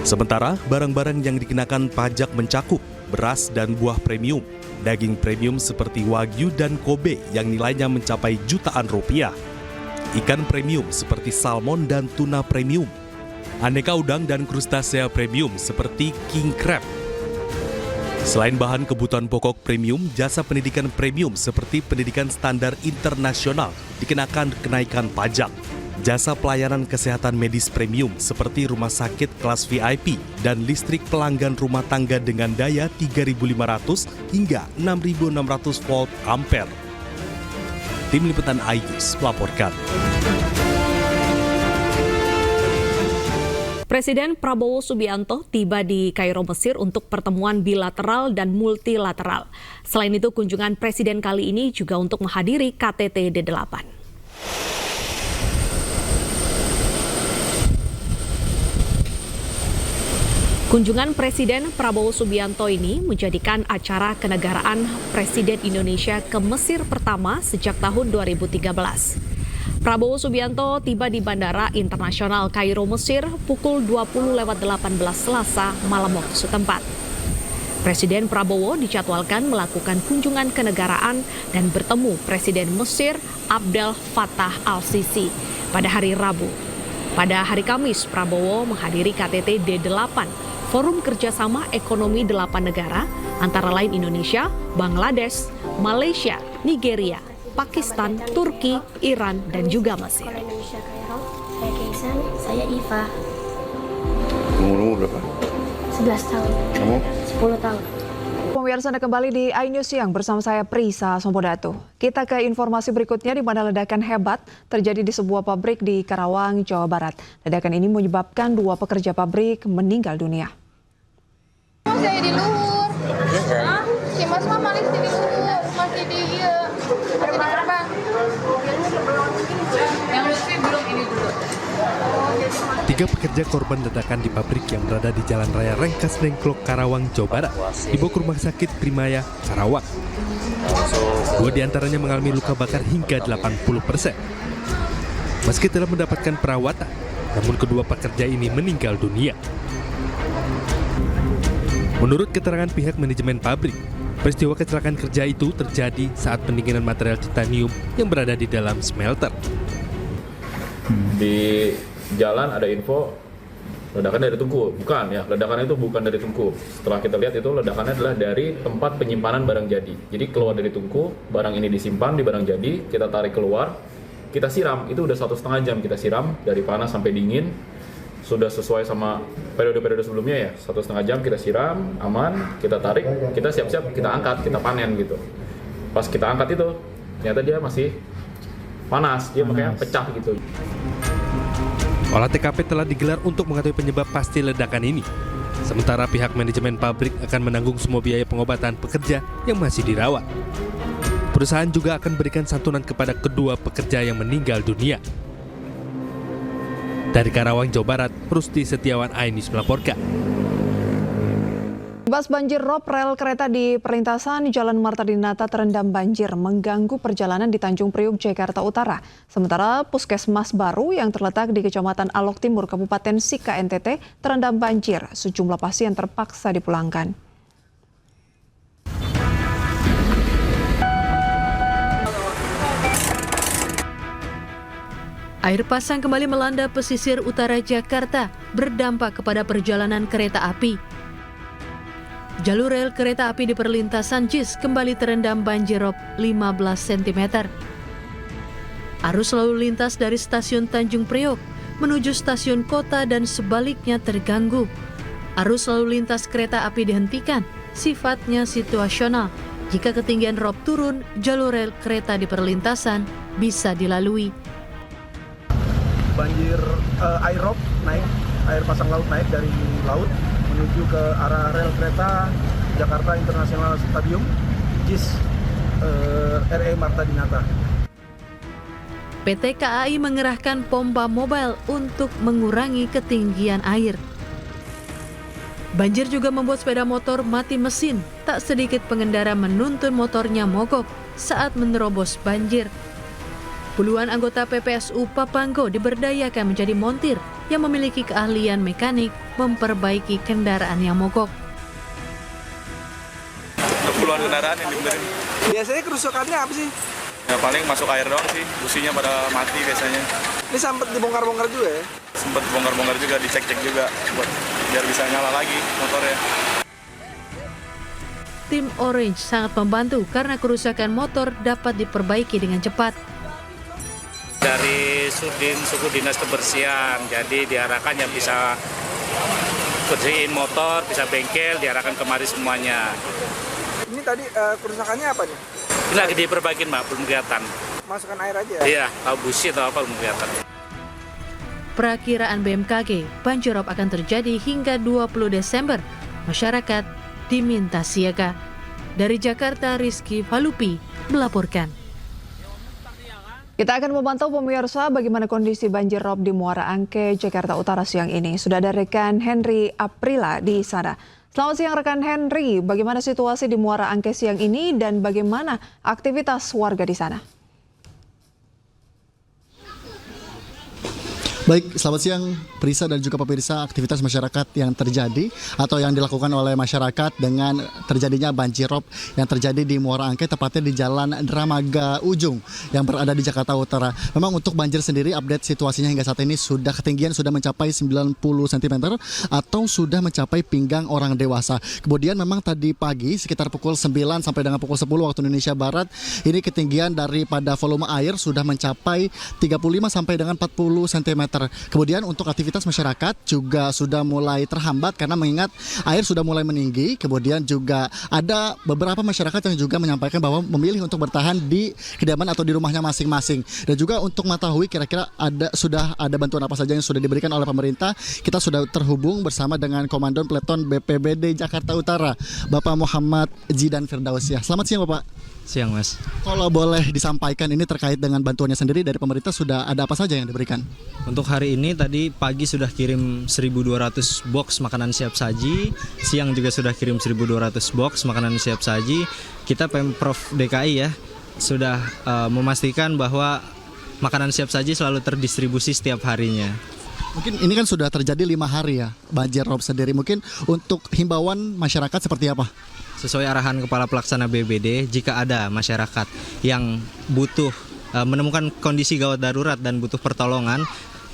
Speaker 7: Sementara barang-barang yang dikenakan pajak mencakup beras dan buah premium, daging premium seperti Wagyu dan Kobe yang nilainya mencapai jutaan rupiah, ikan premium seperti salmon dan tuna premium, aneka udang dan krustasea premium seperti king crab. Selain bahan kebutuhan pokok premium, jasa pendidikan premium seperti pendidikan standar internasional dikenakan kenaikan pajak. Jasa pelayanan kesehatan medis premium seperti rumah sakit kelas VIP dan listrik pelanggan rumah tangga dengan daya 3.500 hingga 6.600 volt ampere. Tim Liputan iNews melaporkan.
Speaker 6: Presiden Prabowo Subianto tiba di Kairo, Mesir untuk pertemuan bilateral dan multilateral. Selain itu, kunjungan Presiden kali ini juga untuk menghadiri KTT D8. Kunjungan Presiden Prabowo Subianto ini menjadikan acara kenegaraan Presiden Indonesia ke Mesir pertama sejak tahun 2013. Prabowo Subianto tiba di Bandara Internasional Kairo, Mesir pukul 20.18 Selasa malam waktu setempat. Presiden Prabowo dijadwalkan melakukan kunjungan kenegaraan dan bertemu Presiden Mesir Abdel Fattah al-Sisi pada hari Rabu. Pada hari Kamis, Prabowo menghadiri KTT D8, Forum Kerjasama Ekonomi 8 negara, antara lain Indonesia, Bangladesh, Malaysia, Nigeria, Pakistan, Turki, Iran, dan juga Mesir.
Speaker 21: Saya Keisan, saya Iva.
Speaker 22: Umur berapa?
Speaker 21: 11 tahun.
Speaker 22: Kamu?
Speaker 21: 10 tahun.
Speaker 23: Pemirsa, Anda kembali di iNews Siang bersama saya Prisa Sombodatu. Kita ke informasi berikutnya di mana ledakan hebat terjadi di sebuah pabrik di Karawang, Jawa Barat. Ledakan ini menyebabkan 2 pekerja pabrik meninggal dunia.
Speaker 24: Saya di luhur. Hah? Si Mas Mama di luhur, masih di terbang. Yang lucu belum ini dulu.
Speaker 7: 3 pekerja korban ledakan di pabrik yang berada di Jalan Raya Rengkas Dengklok, Karawang, Jawa Barat dibawa ke Rumah Sakit Primaya, Karawang. 2 diantaranya mengalami luka bakar hingga 80%. Meski telah mendapatkan perawatan, namun kedua pekerja ini meninggal dunia. Menurut keterangan pihak manajemen pabrik, peristiwa kecelakaan kerja itu terjadi saat pendinginan material titanium yang berada di dalam smelter.
Speaker 5: Di jalan ada info ledakan dari tungku. Bukan ya, ledakan itu bukan dari tungku. Setelah kita lihat itu ledakannya adalah dari tempat penyimpanan barang jadi. Jadi keluar dari tungku, barang ini disimpan di barang jadi, kita tarik keluar, kita siram. Itu udah 1,5 jam kita siram dari panas sampai dingin. Sudah sesuai sama periode-periode sebelumnya ya, 1,5 jam kita siram, aman, kita tarik, kita siap-siap, kita angkat, kita panen gitu. Pas kita angkat itu, ternyata dia masih panas, dia makanya pecah gitu.
Speaker 7: Olah TKP telah digelar untuk mengetahui penyebab pasti ledakan ini. Sementara pihak manajemen pabrik akan menanggung semua biaya pengobatan pekerja yang masih dirawat. Perusahaan juga akan berikan santunan kepada kedua pekerja yang meninggal dunia. Dari Karawang, Jawa Barat, Rusti Setiawan, iNews melaporkan.
Speaker 23: Bas banjir rob rel kereta di perlintasan Jalan Marta Dinata terendam banjir mengganggu perjalanan di Tanjung Priuk, Jakarta Utara. Sementara Puskesmas baru yang terletak di Kecamatan Alok Timur, Kabupaten Sika, NTT terendam banjir. Sejumlah pasien terpaksa dipulangkan.
Speaker 25: Air pasang kembali melanda pesisir utara Jakarta, berdampak kepada perjalanan kereta api. Jalur rel kereta api di perlintasan JIS kembali terendam banjir rob 15 cm. Arus lalu lintas dari stasiun Tanjung Priok menuju stasiun kota dan sebaliknya terganggu. Arus lalu lintas kereta api dihentikan, sifatnya situasional. Jika ketinggian rob turun, jalur rel kereta di perlintasan bisa dilalui.
Speaker 26: Banjir air rob naik, air pasang laut naik dari laut menuju ke arah rel kereta Jakarta International Stadium, JIS RE Marta Dinata.
Speaker 25: PT KAI mengerahkan pompa mobile untuk mengurangi ketinggian air. Banjir juga membuat sepeda motor mati mesin. Tak sedikit pengendara menuntun motornya mogok saat menerobos banjir. Puluhan anggota PPSU Papanggo diberdayakan menjadi montir yang memiliki keahlian mekanik memperbaiki kendaraan yang mogok.
Speaker 27: Puluhan kendaraan yang dibenerin.
Speaker 26: Biasanya kerusakannya apa sih?
Speaker 27: Ya paling masuk air doang sih, businya pada mati biasanya.
Speaker 26: Ini sempat dibongkar-bongkar juga ya?
Speaker 27: Sempat bongkar-bongkar juga, dicek-cek juga buat biar bisa nyala lagi motornya.
Speaker 25: Tim Orange sangat membantu karena kerusakan motor dapat diperbaiki dengan cepat.
Speaker 1: Dari suku dinas kebersihan, jadi diarahkan yang bisa bersihin motor, bisa bengkel, diarahkan kemari semuanya.
Speaker 26: Ini tadi kerusakannya apa nih?
Speaker 1: Ini lagi diperbaikin, Mbak, belum kelihatan.
Speaker 26: Masukkan air aja ya?
Speaker 1: Iya, tahu busi atau apa belum kelihatan.
Speaker 25: Perakiraan BMKG, banjirop akan terjadi hingga 20 Desember. Masyarakat diminta siaga. Dari Jakarta, Rizky Falupi melaporkan.
Speaker 23: Kita akan memantau pemirsa bagaimana kondisi banjir rob di Muara Angke, Jakarta Utara siang ini. Sudah ada rekan Henry Aprila di sana. Selamat siang rekan Henry, bagaimana situasi di Muara Angke siang ini dan bagaimana aktivitas warga di sana?
Speaker 2: Baik, selamat siang Prisa dan juga pemirsa. Aktivitas masyarakat yang terjadi atau yang dilakukan oleh masyarakat dengan terjadinya banjir rob yang terjadi di Muara Angke, tepatnya di Jalan Dramaga Ujung yang berada di Jakarta Utara. Memang untuk banjir sendiri, update situasinya hingga saat ini sudah ketinggian sudah mencapai 90 cm atau sudah mencapai pinggang orang dewasa. Kemudian memang tadi pagi sekitar pukul 9 sampai dengan pukul 10 waktu Indonesia Barat, ini ketinggian daripada volume air sudah mencapai 35 sampai dengan 40 cm. Kemudian untuk aktivitas masyarakat juga sudah mulai terhambat karena mengingat air sudah mulai meninggi. Kemudian juga ada beberapa masyarakat yang juga menyampaikan bahwa memilih untuk bertahan di kediaman atau di rumahnya masing-masing. Dan juga untuk mengetahui kira-kira sudah ada bantuan apa saja yang sudah diberikan oleh pemerintah, kita sudah terhubung bersama dengan Komandan Peleton BPBD Jakarta Utara, Bapak Muhammad Zidan Firdausyah. Selamat siang Bapak.
Speaker 3: Siang Mas.
Speaker 2: Kalau boleh disampaikan ini terkait dengan bantuannya sendiri dari pemerintah, sudah ada apa saja yang diberikan?
Speaker 3: Untuk hari ini tadi pagi sudah kirim 1.200 box makanan siap saji, siang juga sudah kirim 1.200 box makanan siap saji. Kita Pemprov DKI ya sudah memastikan bahwa makanan siap saji selalu terdistribusi setiap harinya.
Speaker 2: Mungkin ini kan sudah terjadi 5 hari ya banjir rob sendiri. Mungkin untuk himbauan masyarakat seperti apa?
Speaker 3: Sesuai arahan Kepala Pelaksana BPBD, jika ada masyarakat yang butuh menemukan kondisi gawat darurat dan butuh pertolongan,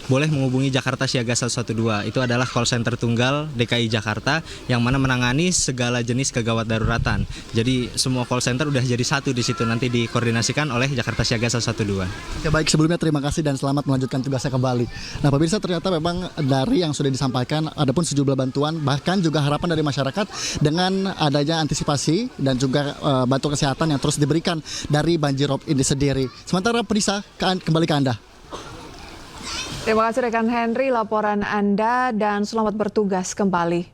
Speaker 3: boleh menghubungi Jakarta Siaga 112. Itu adalah call center tunggal DKI Jakarta yang mana menangani segala jenis kegawat daruratan. Jadi semua call center udah jadi satu di situ, nanti dikoordinasikan oleh Jakarta Siaga 112.
Speaker 2: Oke, baik, sebelumnya terima kasih dan selamat melanjutkan tugasnya kembali. Nah pemirsa, ternyata memang dari yang sudah disampaikan ada pun sejumlah bantuan, bahkan juga harapan dari masyarakat dengan adanya antisipasi dan juga bantuan kesehatan yang terus diberikan dari banjir rob ini sendiri. Sementara Prisa, kembali ke Anda.
Speaker 23: Terima kasih rekan Henry, laporan Anda dan selamat bertugas kembali.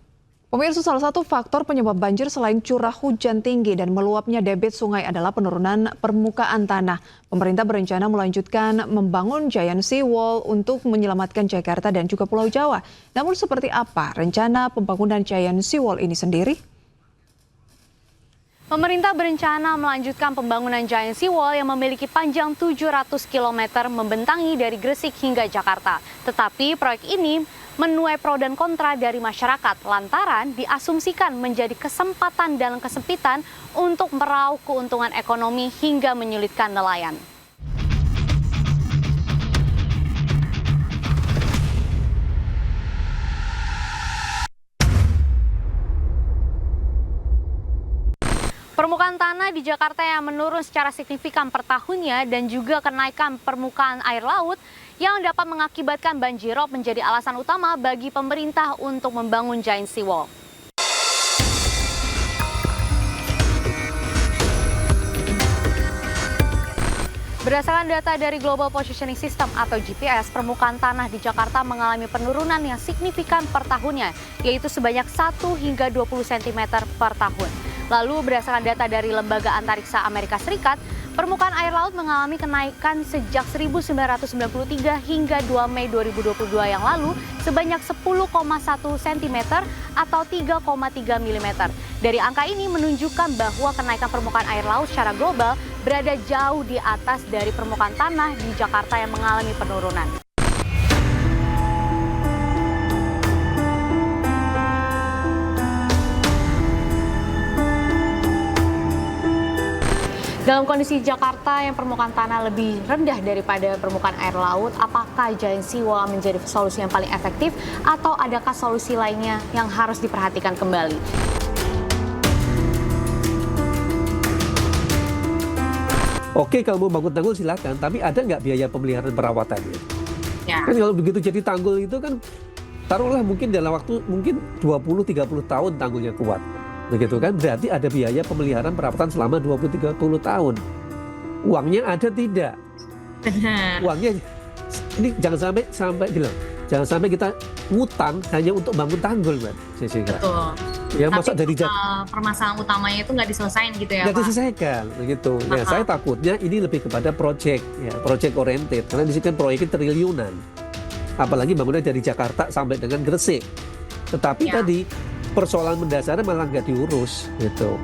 Speaker 23: Pemirsa, salah satu faktor penyebab banjir selain curah hujan tinggi dan meluapnya debit sungai adalah penurunan permukaan tanah. Pemerintah berencana melanjutkan membangun Giant Sea Wall untuk menyelamatkan Jakarta dan juga Pulau Jawa. Namun seperti apa rencana pembangunan Giant Sea Wall ini sendiri?
Speaker 4: Pemerintah berencana melanjutkan pembangunan Giant Sea Wall yang memiliki panjang 700 km membentangi dari Gresik hingga Jakarta. Tetapi proyek ini menuai pro dan kontra dari masyarakat lantaran diasumsikan menjadi kesempatan dalam kesempitan untuk meraup keuntungan ekonomi hingga menyulitkan nelayan. Permukaan tanah di Jakarta yang menurun secara signifikan per tahunnya dan juga kenaikan permukaan air laut yang dapat mengakibatkan banjir rob menjadi alasan utama bagi pemerintah untuk membangun Giant Sea Wall. Berdasarkan data dari Global Positioning System atau GPS, permukaan tanah di Jakarta mengalami penurunan yang signifikan per tahunnya, yaitu sebanyak 1 hingga 20 cm per tahun. Lalu berdasarkan data dari Lembaga Antariksa Amerika Serikat, permukaan air laut mengalami kenaikan sejak 1993 hingga 2 Mei 2022 yang lalu sebanyak 10,1 cm atau 3,3 mm. Dari angka ini menunjukkan bahwa kenaikan permukaan air laut secara global berada jauh di atas dari permukaan tanah di Jakarta yang mengalami penurunan. Dalam kondisi Jakarta yang permukaan tanah lebih rendah daripada permukaan air laut, apakah Giant Sea Wall menjadi solusi yang paling efektif atau adakah solusi lainnya yang harus diperhatikan kembali?
Speaker 8: Oke, kalau mau bangun tanggul silakan, tapi ada nggak biaya pemeliharaan perawatannya?
Speaker 9: Ya.
Speaker 8: Kan kalau begitu jadi tanggul itu kan, taruhlah mungkin dalam waktu mungkin 20-30 tahun tanggulnya kuat. Begitu kan, berarti ada biaya pemeliharaan perawatan selama 20-30 tahun. Uangnya ada tidak?
Speaker 9: Benar.
Speaker 8: Uangnya, ini jangan sampai bilang, jangan sampai kita ngutang hanya untuk bangun tanggul, Mbak Jessica.
Speaker 9: Betul.
Speaker 8: Ya,
Speaker 9: tapi
Speaker 8: masa dari
Speaker 9: permasalahan utamanya itu nggak diselesaikan gitu ya,
Speaker 8: nggak
Speaker 9: Pak?
Speaker 8: diselesaikan, begitu. Nah, saya takutnya ini lebih kepada project, ya, project oriented. Karena di sini kan proyeknya triliunan. Apalagi bangunnya dari Jakarta sampai dengan Gresik. Tetapi tadi persoalan mendasarnya malah nggak diurus, gitu.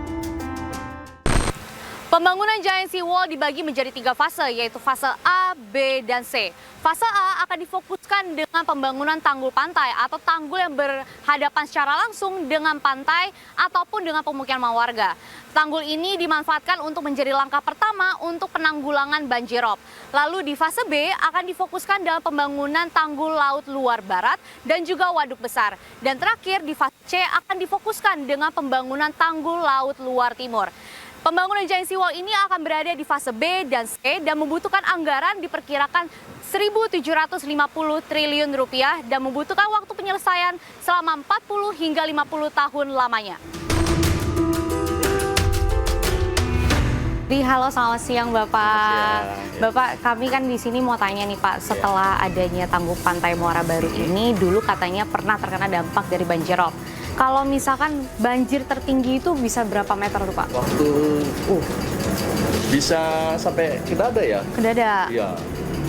Speaker 4: Pembangunan Giant Sea Wall dibagi menjadi 3 fase, yaitu fase A, B, dan C. Fase A akan difokuskan dengan pembangunan tanggul pantai atau tanggul yang berhadapan secara langsung dengan pantai ataupun dengan pemukiman warga. Tanggul ini dimanfaatkan untuk menjadi langkah pertama untuk penanggulangan banjirop. Lalu di fase B akan difokuskan dalam pembangunan tanggul laut luar barat dan juga waduk besar. Dan terakhir di fase C akan difokuskan dengan pembangunan tanggul laut luar timur. Pembangunan Giant Sea Wall ini akan berada di fase B dan C dan membutuhkan anggaran diperkirakan 1.750 triliun rupiah dan membutuhkan waktu penyelesaian selama 40 hingga 50 tahun lamanya. Halo, selamat siang Bapak. Bapak, kami kan di sini mau tanya nih Pak, setelah adanya tanggul pantai Muara Baru ini, dulu katanya pernah terkena dampak dari banjirop. Kalau misalkan banjir tertinggi itu bisa berapa meter tuh Pak?
Speaker 10: Waktu bisa sampai ke dada ya?
Speaker 4: Ke dada?
Speaker 10: Iya.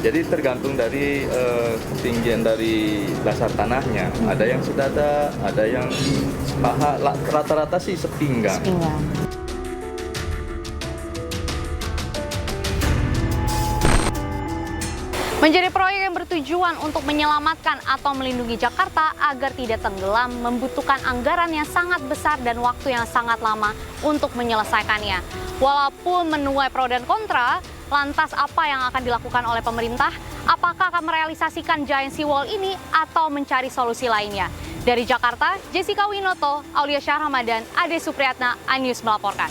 Speaker 10: Jadi tergantung dari ketinggian dari dasar tanahnya. Ada yang sedada, ada yang paha, rata-rata sih sepinggang.
Speaker 4: Menjadi proyek yang bertujuan untuk menyelamatkan atau melindungi Jakarta agar tidak tenggelam membutuhkan anggaran yang sangat besar dan waktu yang sangat lama untuk menyelesaikannya. Walaupun menuai pro dan kontra, lantas apa yang akan dilakukan oleh pemerintah? Apakah akan merealisasikan Giant Sea Wall ini atau mencari solusi lainnya? Dari Jakarta, Jessica Winoto, Aulia Syah Ramadan, Ade Supriyatna, iNews melaporkan.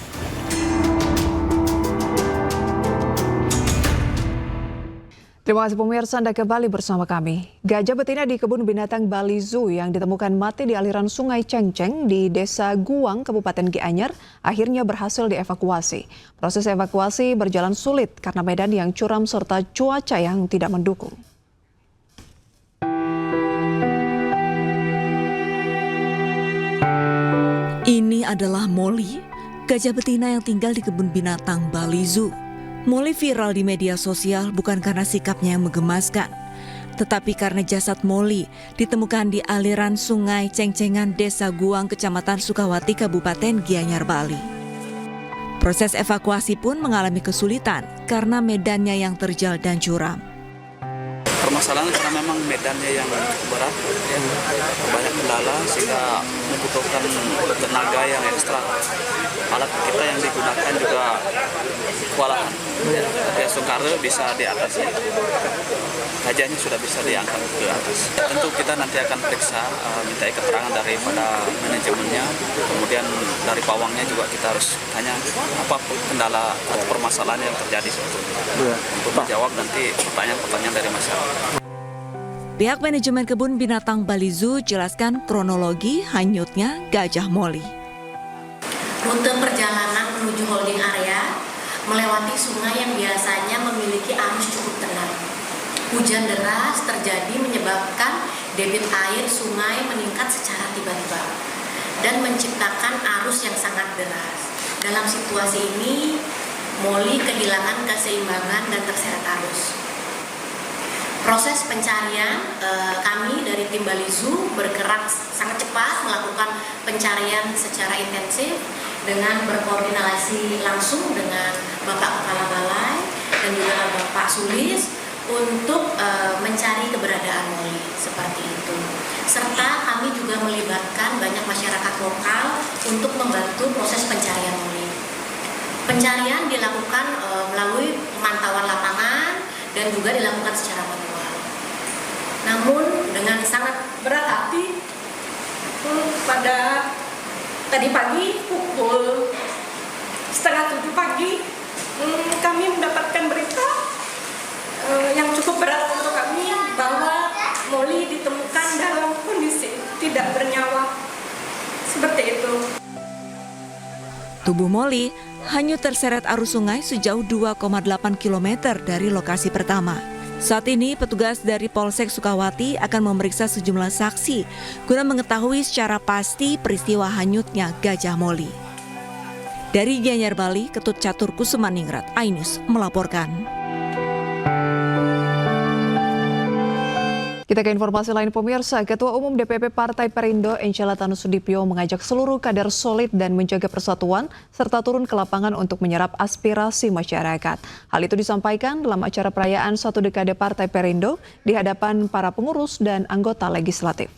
Speaker 23: Terima kasih pemirsa, Anda kembali bersama kami. Gajah betina di kebun binatang Bali Zoo yang ditemukan mati di aliran Sungai Cengceng di Desa Guang, Kabupaten Gianyar, akhirnya berhasil dievakuasi. Proses evakuasi berjalan sulit karena medan yang curam serta cuaca yang tidak mendukung.
Speaker 11: Ini adalah Molly, gajah betina yang tinggal di kebun binatang Bali Zoo. Molly viral di media sosial bukan karena sikapnya yang menggemaskan, tetapi karena jasad Molly ditemukan di aliran Sungai Cengcengan Desa Guang, Kecamatan Sukawati, Kabupaten Gianyar, Bali. Proses evakuasi pun mengalami kesulitan karena medannya yang terjal dan curam.
Speaker 12: Permasalahan karena memang medannya yang berat, ya, banyak kendala sehingga membutuhkan tenaga yang ekstra. Alat kita yang digunakan juga kewalahan. Ya, Soekarno bisa diatasi. Gajahnya sudah bisa diangkat ke atas. Tentu kita nanti akan periksa, minta keterangan daripada manajemennya, kemudian dari pawangnya juga kita harus tanya apa kendala atau permasalahan yang terjadi sebetulnya. Untuk menjawab nanti pertanyaan-pertanyaan dari masyarakat.
Speaker 11: Pihak manajemen kebun binatang Bali Zoo jelaskan kronologi hanyutnya gajah Molly.
Speaker 13: Rute perjalanan menuju holding area melewati sungai yang biasanya memiliki arus cukup tenang. Hujan deras terjadi menyebabkan debit air sungai meningkat secara tiba-tiba dan menciptakan arus yang sangat deras. Dalam situasi ini, Molly kehilangan keseimbangan dan terseret arus. Proses pencarian, kami dari tim Bali Zoo bergerak sangat cepat melakukan pencarian secara intensif dengan berkoordinasi langsung dengan Bapak Kepala Balai dan juga Bapak Sulis untuk mencari keberadaan Molly seperti itu. Serta kami juga melibatkan banyak masyarakat lokal untuk membantu proses pencarian Molly. Pencarian dilakukan melalui pemantauan lapangan dan juga dilakukan secara manual. Namun dengan sangat berat hati pada tadi pagi pukul 6:30 pagi
Speaker 14: kami mendapatkan berita yang cukup berat untuk kami bahwa Molly ditemukan dalam kondisi tidak bernyawa. Seperti itu.
Speaker 11: Tubuh Molly hanyut terseret arus sungai sejauh 2,8 km dari lokasi pertama. Saat ini petugas dari Polsek Sukawati akan memeriksa sejumlah saksi guna mengetahui secara pasti peristiwa hanyutnya gajah Molly. Dari Gianyar, Bali, Ketut Catur Kusumaningrat, iNews melaporkan.
Speaker 23: Kita ke informasi lain pemirsa, Ketua Umum DPP Partai Perindo Angela Tanusudibyo mengajak seluruh kader solid dan menjaga persatuan serta turun ke lapangan untuk menyerap aspirasi masyarakat. Hal itu disampaikan dalam acara perayaan 1 dekade Partai Perindo di hadapan para pengurus dan anggota legislatif.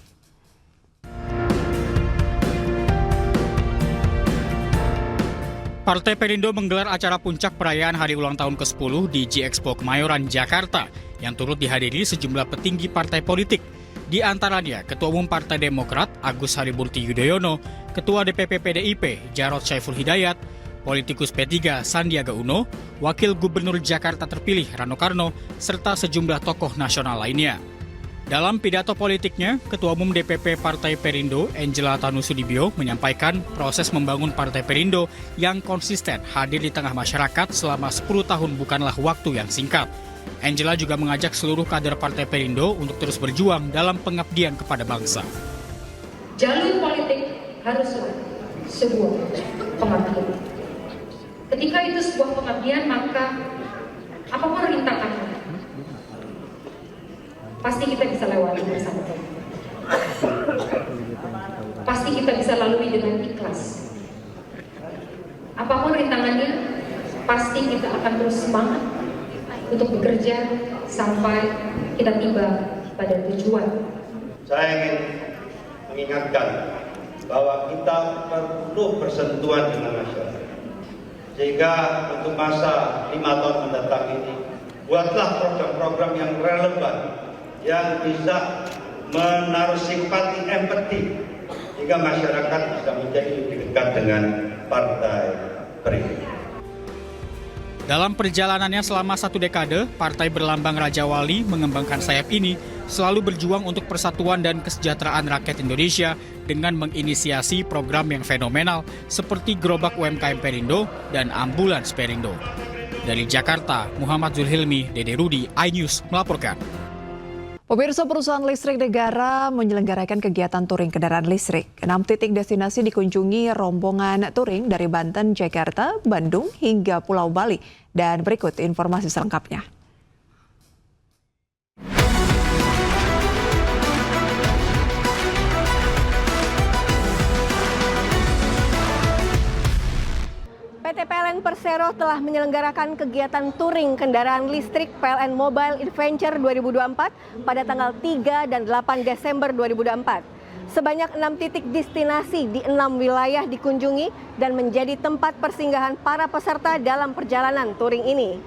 Speaker 15: Partai Perindo menggelar acara puncak perayaan hari ulang tahun ke-10 di G-Expo Kemayoran, Jakarta yang turut dihadiri sejumlah petinggi partai politik. Di antaranya Ketua Umum Partai Demokrat Agus Harimurti Yudhoyono, Ketua DPP PDIP Jarod Saiful Hidayat, politikus P3 Sandiaga Uno, Wakil Gubernur Jakarta terpilih Rano Karno, serta sejumlah tokoh nasional lainnya. Dalam pidato politiknya, Ketua Umum DPP Partai Perindo, Angela Tanusudibyo, menyampaikan proses membangun Partai Perindo yang konsisten hadir di tengah masyarakat selama 10 tahun bukanlah waktu yang singkat. Angela juga mengajak seluruh kader Partai Perindo untuk terus berjuang dalam pengabdian kepada bangsa.
Speaker 16: Jalur politik harus sebuah pengabdian. Ketika itu sebuah pengabdian, maka apapun rintangannya, pasti kita bisa lewati bersama. Pasti kita bisa lalui dengan ikhlas. Apapun rintangannya, pasti kita akan terus semangat untuk bekerja sampai kita tiba pada tujuan.
Speaker 17: Saya ingin mengingatkan bahwa kita perlu bersentuhan dengan masyarakat. Sehingga untuk masa 5 tahun mendatang ini, buatlah program-program yang relevan, yang bisa menaruh simpati, empati, sehingga masyarakat bisa menjadi lebih dekat dengan Partai Perindo.
Speaker 15: Dalam perjalanannya selama 1 dekade, Partai Berlambang Raja Wali mengembangkan sayap ini selalu berjuang untuk persatuan dan kesejahteraan rakyat Indonesia dengan menginisiasi program yang fenomenal seperti Gerobak UMKM Perindo dan Ambulans Perindo. Dari Jakarta, Muhammad Zulhilmi, Dede Rudi, iNews melaporkan.
Speaker 23: Pemirsa, perusahaan listrik negara menyelenggarakan kegiatan touring kendaraan listrik. 6 titik destinasi dikunjungi rombongan touring dari Banten, Jakarta, Bandung, hingga Pulau Bali. Dan berikut informasi selengkapnya.
Speaker 18: PT PLN Persero telah menyelenggarakan kegiatan touring kendaraan listrik PLN Mobile Adventure 2024 pada tanggal 3 dan 8 Desember 2024. Sebanyak 6 titik destinasi di 6 wilayah dikunjungi dan menjadi tempat persinggahan para peserta dalam perjalanan touring ini.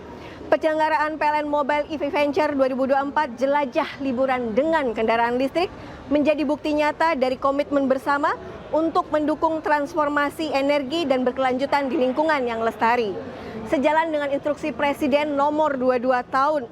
Speaker 18: Penyelenggaraan PLN Mobile Adventure 2024 jelajah liburan dengan kendaraan listrik menjadi bukti nyata dari komitmen bersama untuk mendukung transformasi energi dan berkelanjutan di lingkungan yang lestari. Sejalan dengan instruksi Presiden nomor 007 tahun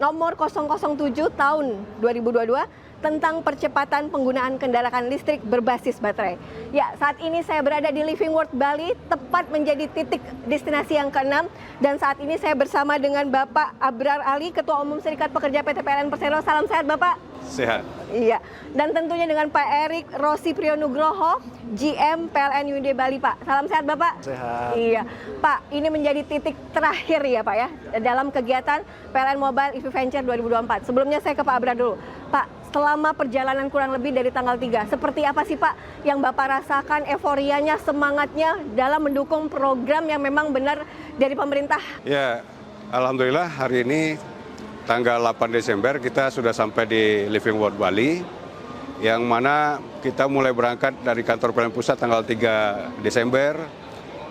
Speaker 18: 2022 tentang percepatan penggunaan kendaraan listrik berbasis baterai. Ya, saat ini saya berada di Living World Bali, tepat menjadi titik destinasi yang ke-6. Dan saat ini saya bersama dengan Bapak Abrar Ali, Ketua Umum Serikat Pekerja PT PLN Persero. Salam sehat, Bapak.
Speaker 17: Sehat.
Speaker 18: Iya, dan tentunya dengan Pak Erik Rosi Priyonugroho, GM PLN UID Bali, Pak. Salam sehat, Bapak.
Speaker 17: Sehat.
Speaker 18: Iya, Pak, ini menjadi titik terakhir ya, Pak ya, dalam kegiatan PLN Mobile Adventure 2024. Sebelumnya saya ke Pak Abrar dulu. Pak, selama perjalanan kurang lebih dari tanggal 3, seperti apa sih Pak yang Bapak rasakan euforianya, semangatnya dalam mendukung program yang memang benar dari pemerintah?
Speaker 17: Ya, alhamdulillah hari ini tanggal 8 Desember kita sudah sampai di Living World Bali, yang mana kita mulai berangkat dari kantor PLN Pusat tanggal 3 Desember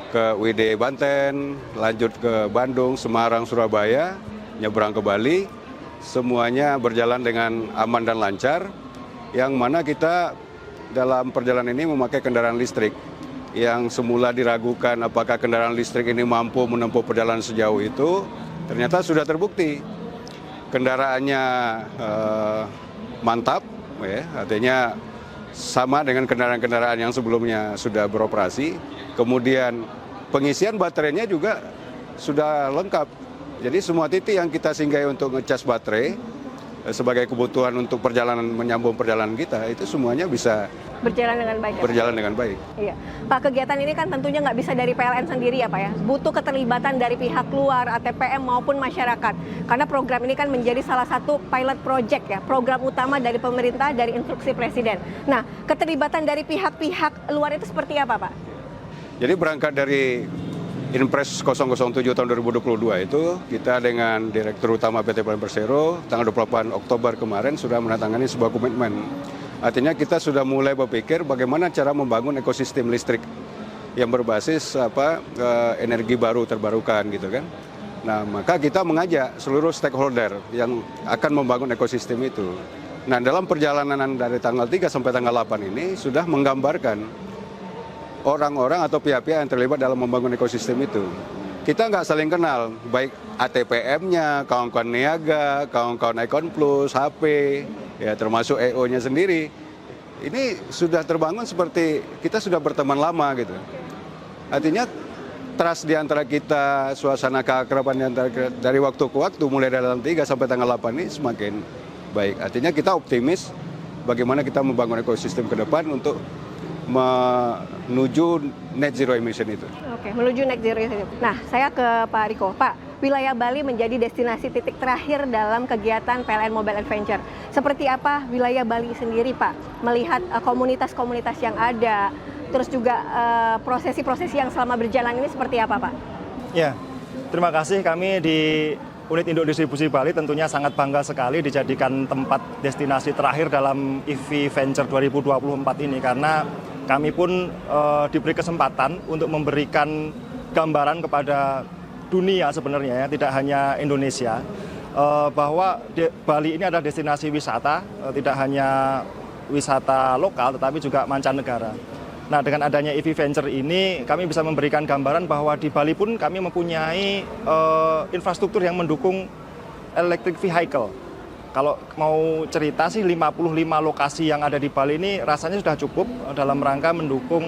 Speaker 17: ke UID Banten, lanjut ke Bandung, Semarang, Surabaya, nyebrang ke Bali. Semuanya berjalan dengan aman dan lancar, yang mana kita dalam perjalanan ini memakai kendaraan listrik. Yang semula diragukan apakah kendaraan listrik ini mampu menempuh perjalanan sejauh itu, ternyata sudah terbukti kendaraannya mantap, ya, artinya sama dengan kendaraan-kendaraan yang sebelumnya sudah beroperasi. Kemudian pengisian baterainya juga sudah lengkap. Jadi semua titik yang kita singgahi untuk ngecas baterai sebagai kebutuhan untuk perjalanan, menyambung perjalanan kita, itu semuanya bisa
Speaker 18: berjalan dengan baik.
Speaker 17: Berjalan dengan baik.
Speaker 18: Iya, Pak, kegiatan ini kan tentunya nggak bisa dari PLN sendiri ya Pak ya. Butuh keterlibatan dari pihak luar, ATPM maupun masyarakat. Karena program ini kan menjadi salah satu pilot project ya, program utama dari pemerintah dari instruksi Presiden. Nah, keterlibatan dari pihak-pihak luar itu seperti apa Pak?
Speaker 17: Jadi berangkat dari Inpres 007 tahun 2022 itu, kita dengan Direktur Utama PT PLN Persero tanggal 28 Oktober kemarin sudah menandatangani sebuah komitmen. Artinya kita sudah mulai berpikir bagaimana cara membangun ekosistem listrik yang berbasis energi baru terbarukan gitu kan. Nah, maka kita mengajak seluruh stakeholder yang akan membangun ekosistem itu. Nah, dalam perjalanan dari tanggal 3 sampai tanggal 8 ini sudah menggambarkan orang-orang atau pihak-pihak yang terlibat dalam membangun ekosistem itu. Kita nggak saling kenal, baik ATPM-nya, kawan-kawan niaga, kawan-kawan Icon Plus, HP, ya termasuk EO-nya sendiri. Ini sudah terbangun seperti kita sudah berteman lama gitu. Artinya trust di antara kita, suasana keakraban dari waktu ke waktu, mulai dari tanggal 3 sampai tanggal 8 ini semakin baik. Artinya kita optimis bagaimana kita membangun ekosistem ke depan untuk menuju net zero emission itu.
Speaker 18: Oke, menuju net zero emission. Nah, saya ke Pak Riko. Pak, wilayah Bali menjadi destinasi titik terakhir dalam kegiatan PLN Mobile Adventure. Seperti apa wilayah Bali sendiri, Pak? Melihat komunitas-komunitas yang ada, terus juga prosesi-prosesi yang selama berjalan ini seperti apa, Pak?
Speaker 26: Ya, terima kasih. Kami di Unit Induk Distribusi Bali tentunya sangat bangga sekali dijadikan tempat destinasi terakhir dalam EV Venture 2024 ini, karena kami pun diberi kesempatan untuk memberikan gambaran kepada dunia sebenarnya, ya, tidak hanya Indonesia, bahwa Bali ini adalah destinasi wisata, tidak hanya wisata lokal tetapi juga mancanegara. Nah, dengan adanya EV Venture ini kami bisa memberikan gambaran bahwa di Bali pun kami mempunyai infrastruktur yang mendukung electric vehicle. Kalau mau cerita sih 55 lokasi yang ada di Bali ini rasanya sudah cukup dalam rangka mendukung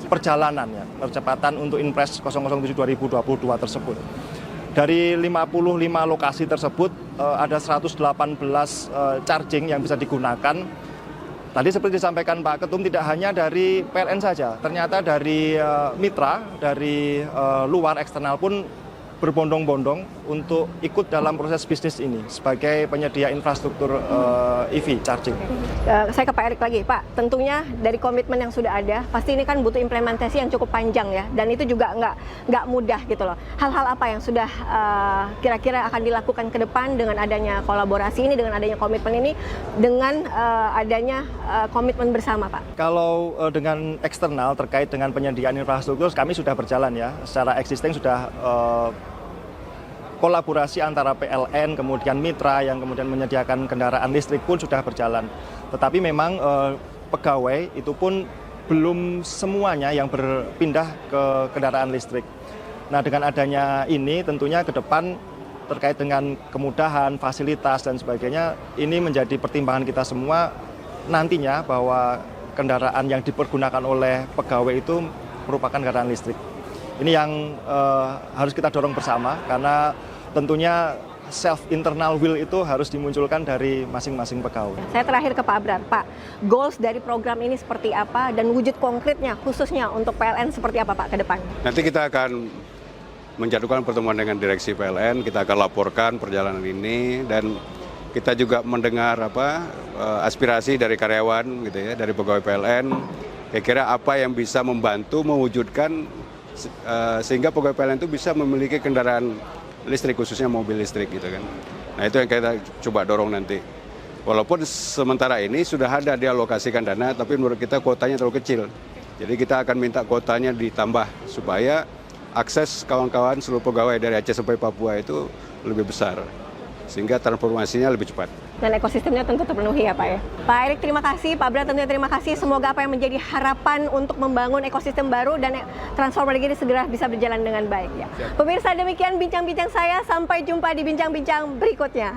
Speaker 26: perjalanan ya, percepatan untuk Inpres 007 2022 tersebut. Dari 55 lokasi tersebut ada 118 charging yang bisa digunakan. Tadi seperti disampaikan Pak Ketum, tidak hanya dari PLN saja, ternyata dari mitra, dari luar eksternal pun berbondong-bondong untuk ikut dalam proses bisnis ini sebagai penyedia infrastruktur EV charging.
Speaker 18: Saya ke Pak Erik lagi, Pak. Tentunya dari komitmen yang sudah ada, pasti ini kan butuh implementasi yang cukup panjang ya, dan itu juga nggak mudah gitu loh. Hal-hal apa yang sudah kira-kira akan dilakukan ke depan dengan adanya kolaborasi ini, dengan adanya komitmen ini, dengan adanya komitmen bersama, Pak?
Speaker 26: Kalau dengan eksternal terkait dengan penyediaan infrastruktur, kami sudah berjalan ya, secara existing sudah kolaborasi antara PLN, kemudian mitra yang kemudian menyediakan kendaraan listrik pun sudah berjalan. Tetapi memang pegawai itu pun belum semuanya yang berpindah ke kendaraan listrik. Nah, dengan adanya ini tentunya ke depan terkait dengan kemudahan, fasilitas dan sebagainya, ini menjadi pertimbangan kita semua nantinya bahwa kendaraan yang dipergunakan oleh pegawai itu merupakan kendaraan listrik. Ini yang harus kita dorong bersama, karena tentunya self internal will itu harus dimunculkan dari masing-masing pegawai.
Speaker 18: Saya terakhir ke Pak Abrar. Pak, goals dari program ini seperti apa dan wujud konkretnya khususnya untuk PLN seperti apa Pak ke depan?
Speaker 17: Nanti kita akan menjadwalkan pertemuan dengan direksi PLN, kita akan laporkan perjalanan ini, dan kita juga mendengar aspirasi dari karyawan gitu ya, dari pegawai PLN. Kira-kira apa yang bisa membantu mewujudkan sehingga pegawai PLN itu bisa memiliki kendaraan listrik, khususnya mobil listrik gitu kan. Nah, itu yang kita coba dorong nanti. Walaupun sementara ini sudah ada dialokasikan dana, tapi menurut kita kuotanya terlalu kecil. Jadi kita akan minta kuotanya ditambah supaya akses kawan-kawan seluruh pegawai dari Aceh sampai Papua itu lebih besar, sehingga transformasinya lebih cepat.
Speaker 18: dan ekosistemnya tentu terpenuhi ya Pak ya. Pak Erik terima kasih, Pak Bra tentunya terima kasih. Semoga apa yang menjadi harapan untuk membangun ekosistem baru dan transformasi ini segera bisa berjalan dengan baik ya. Pemirsa, demikian bincang-bincang saya, sampai jumpa di bincang-bincang berikutnya.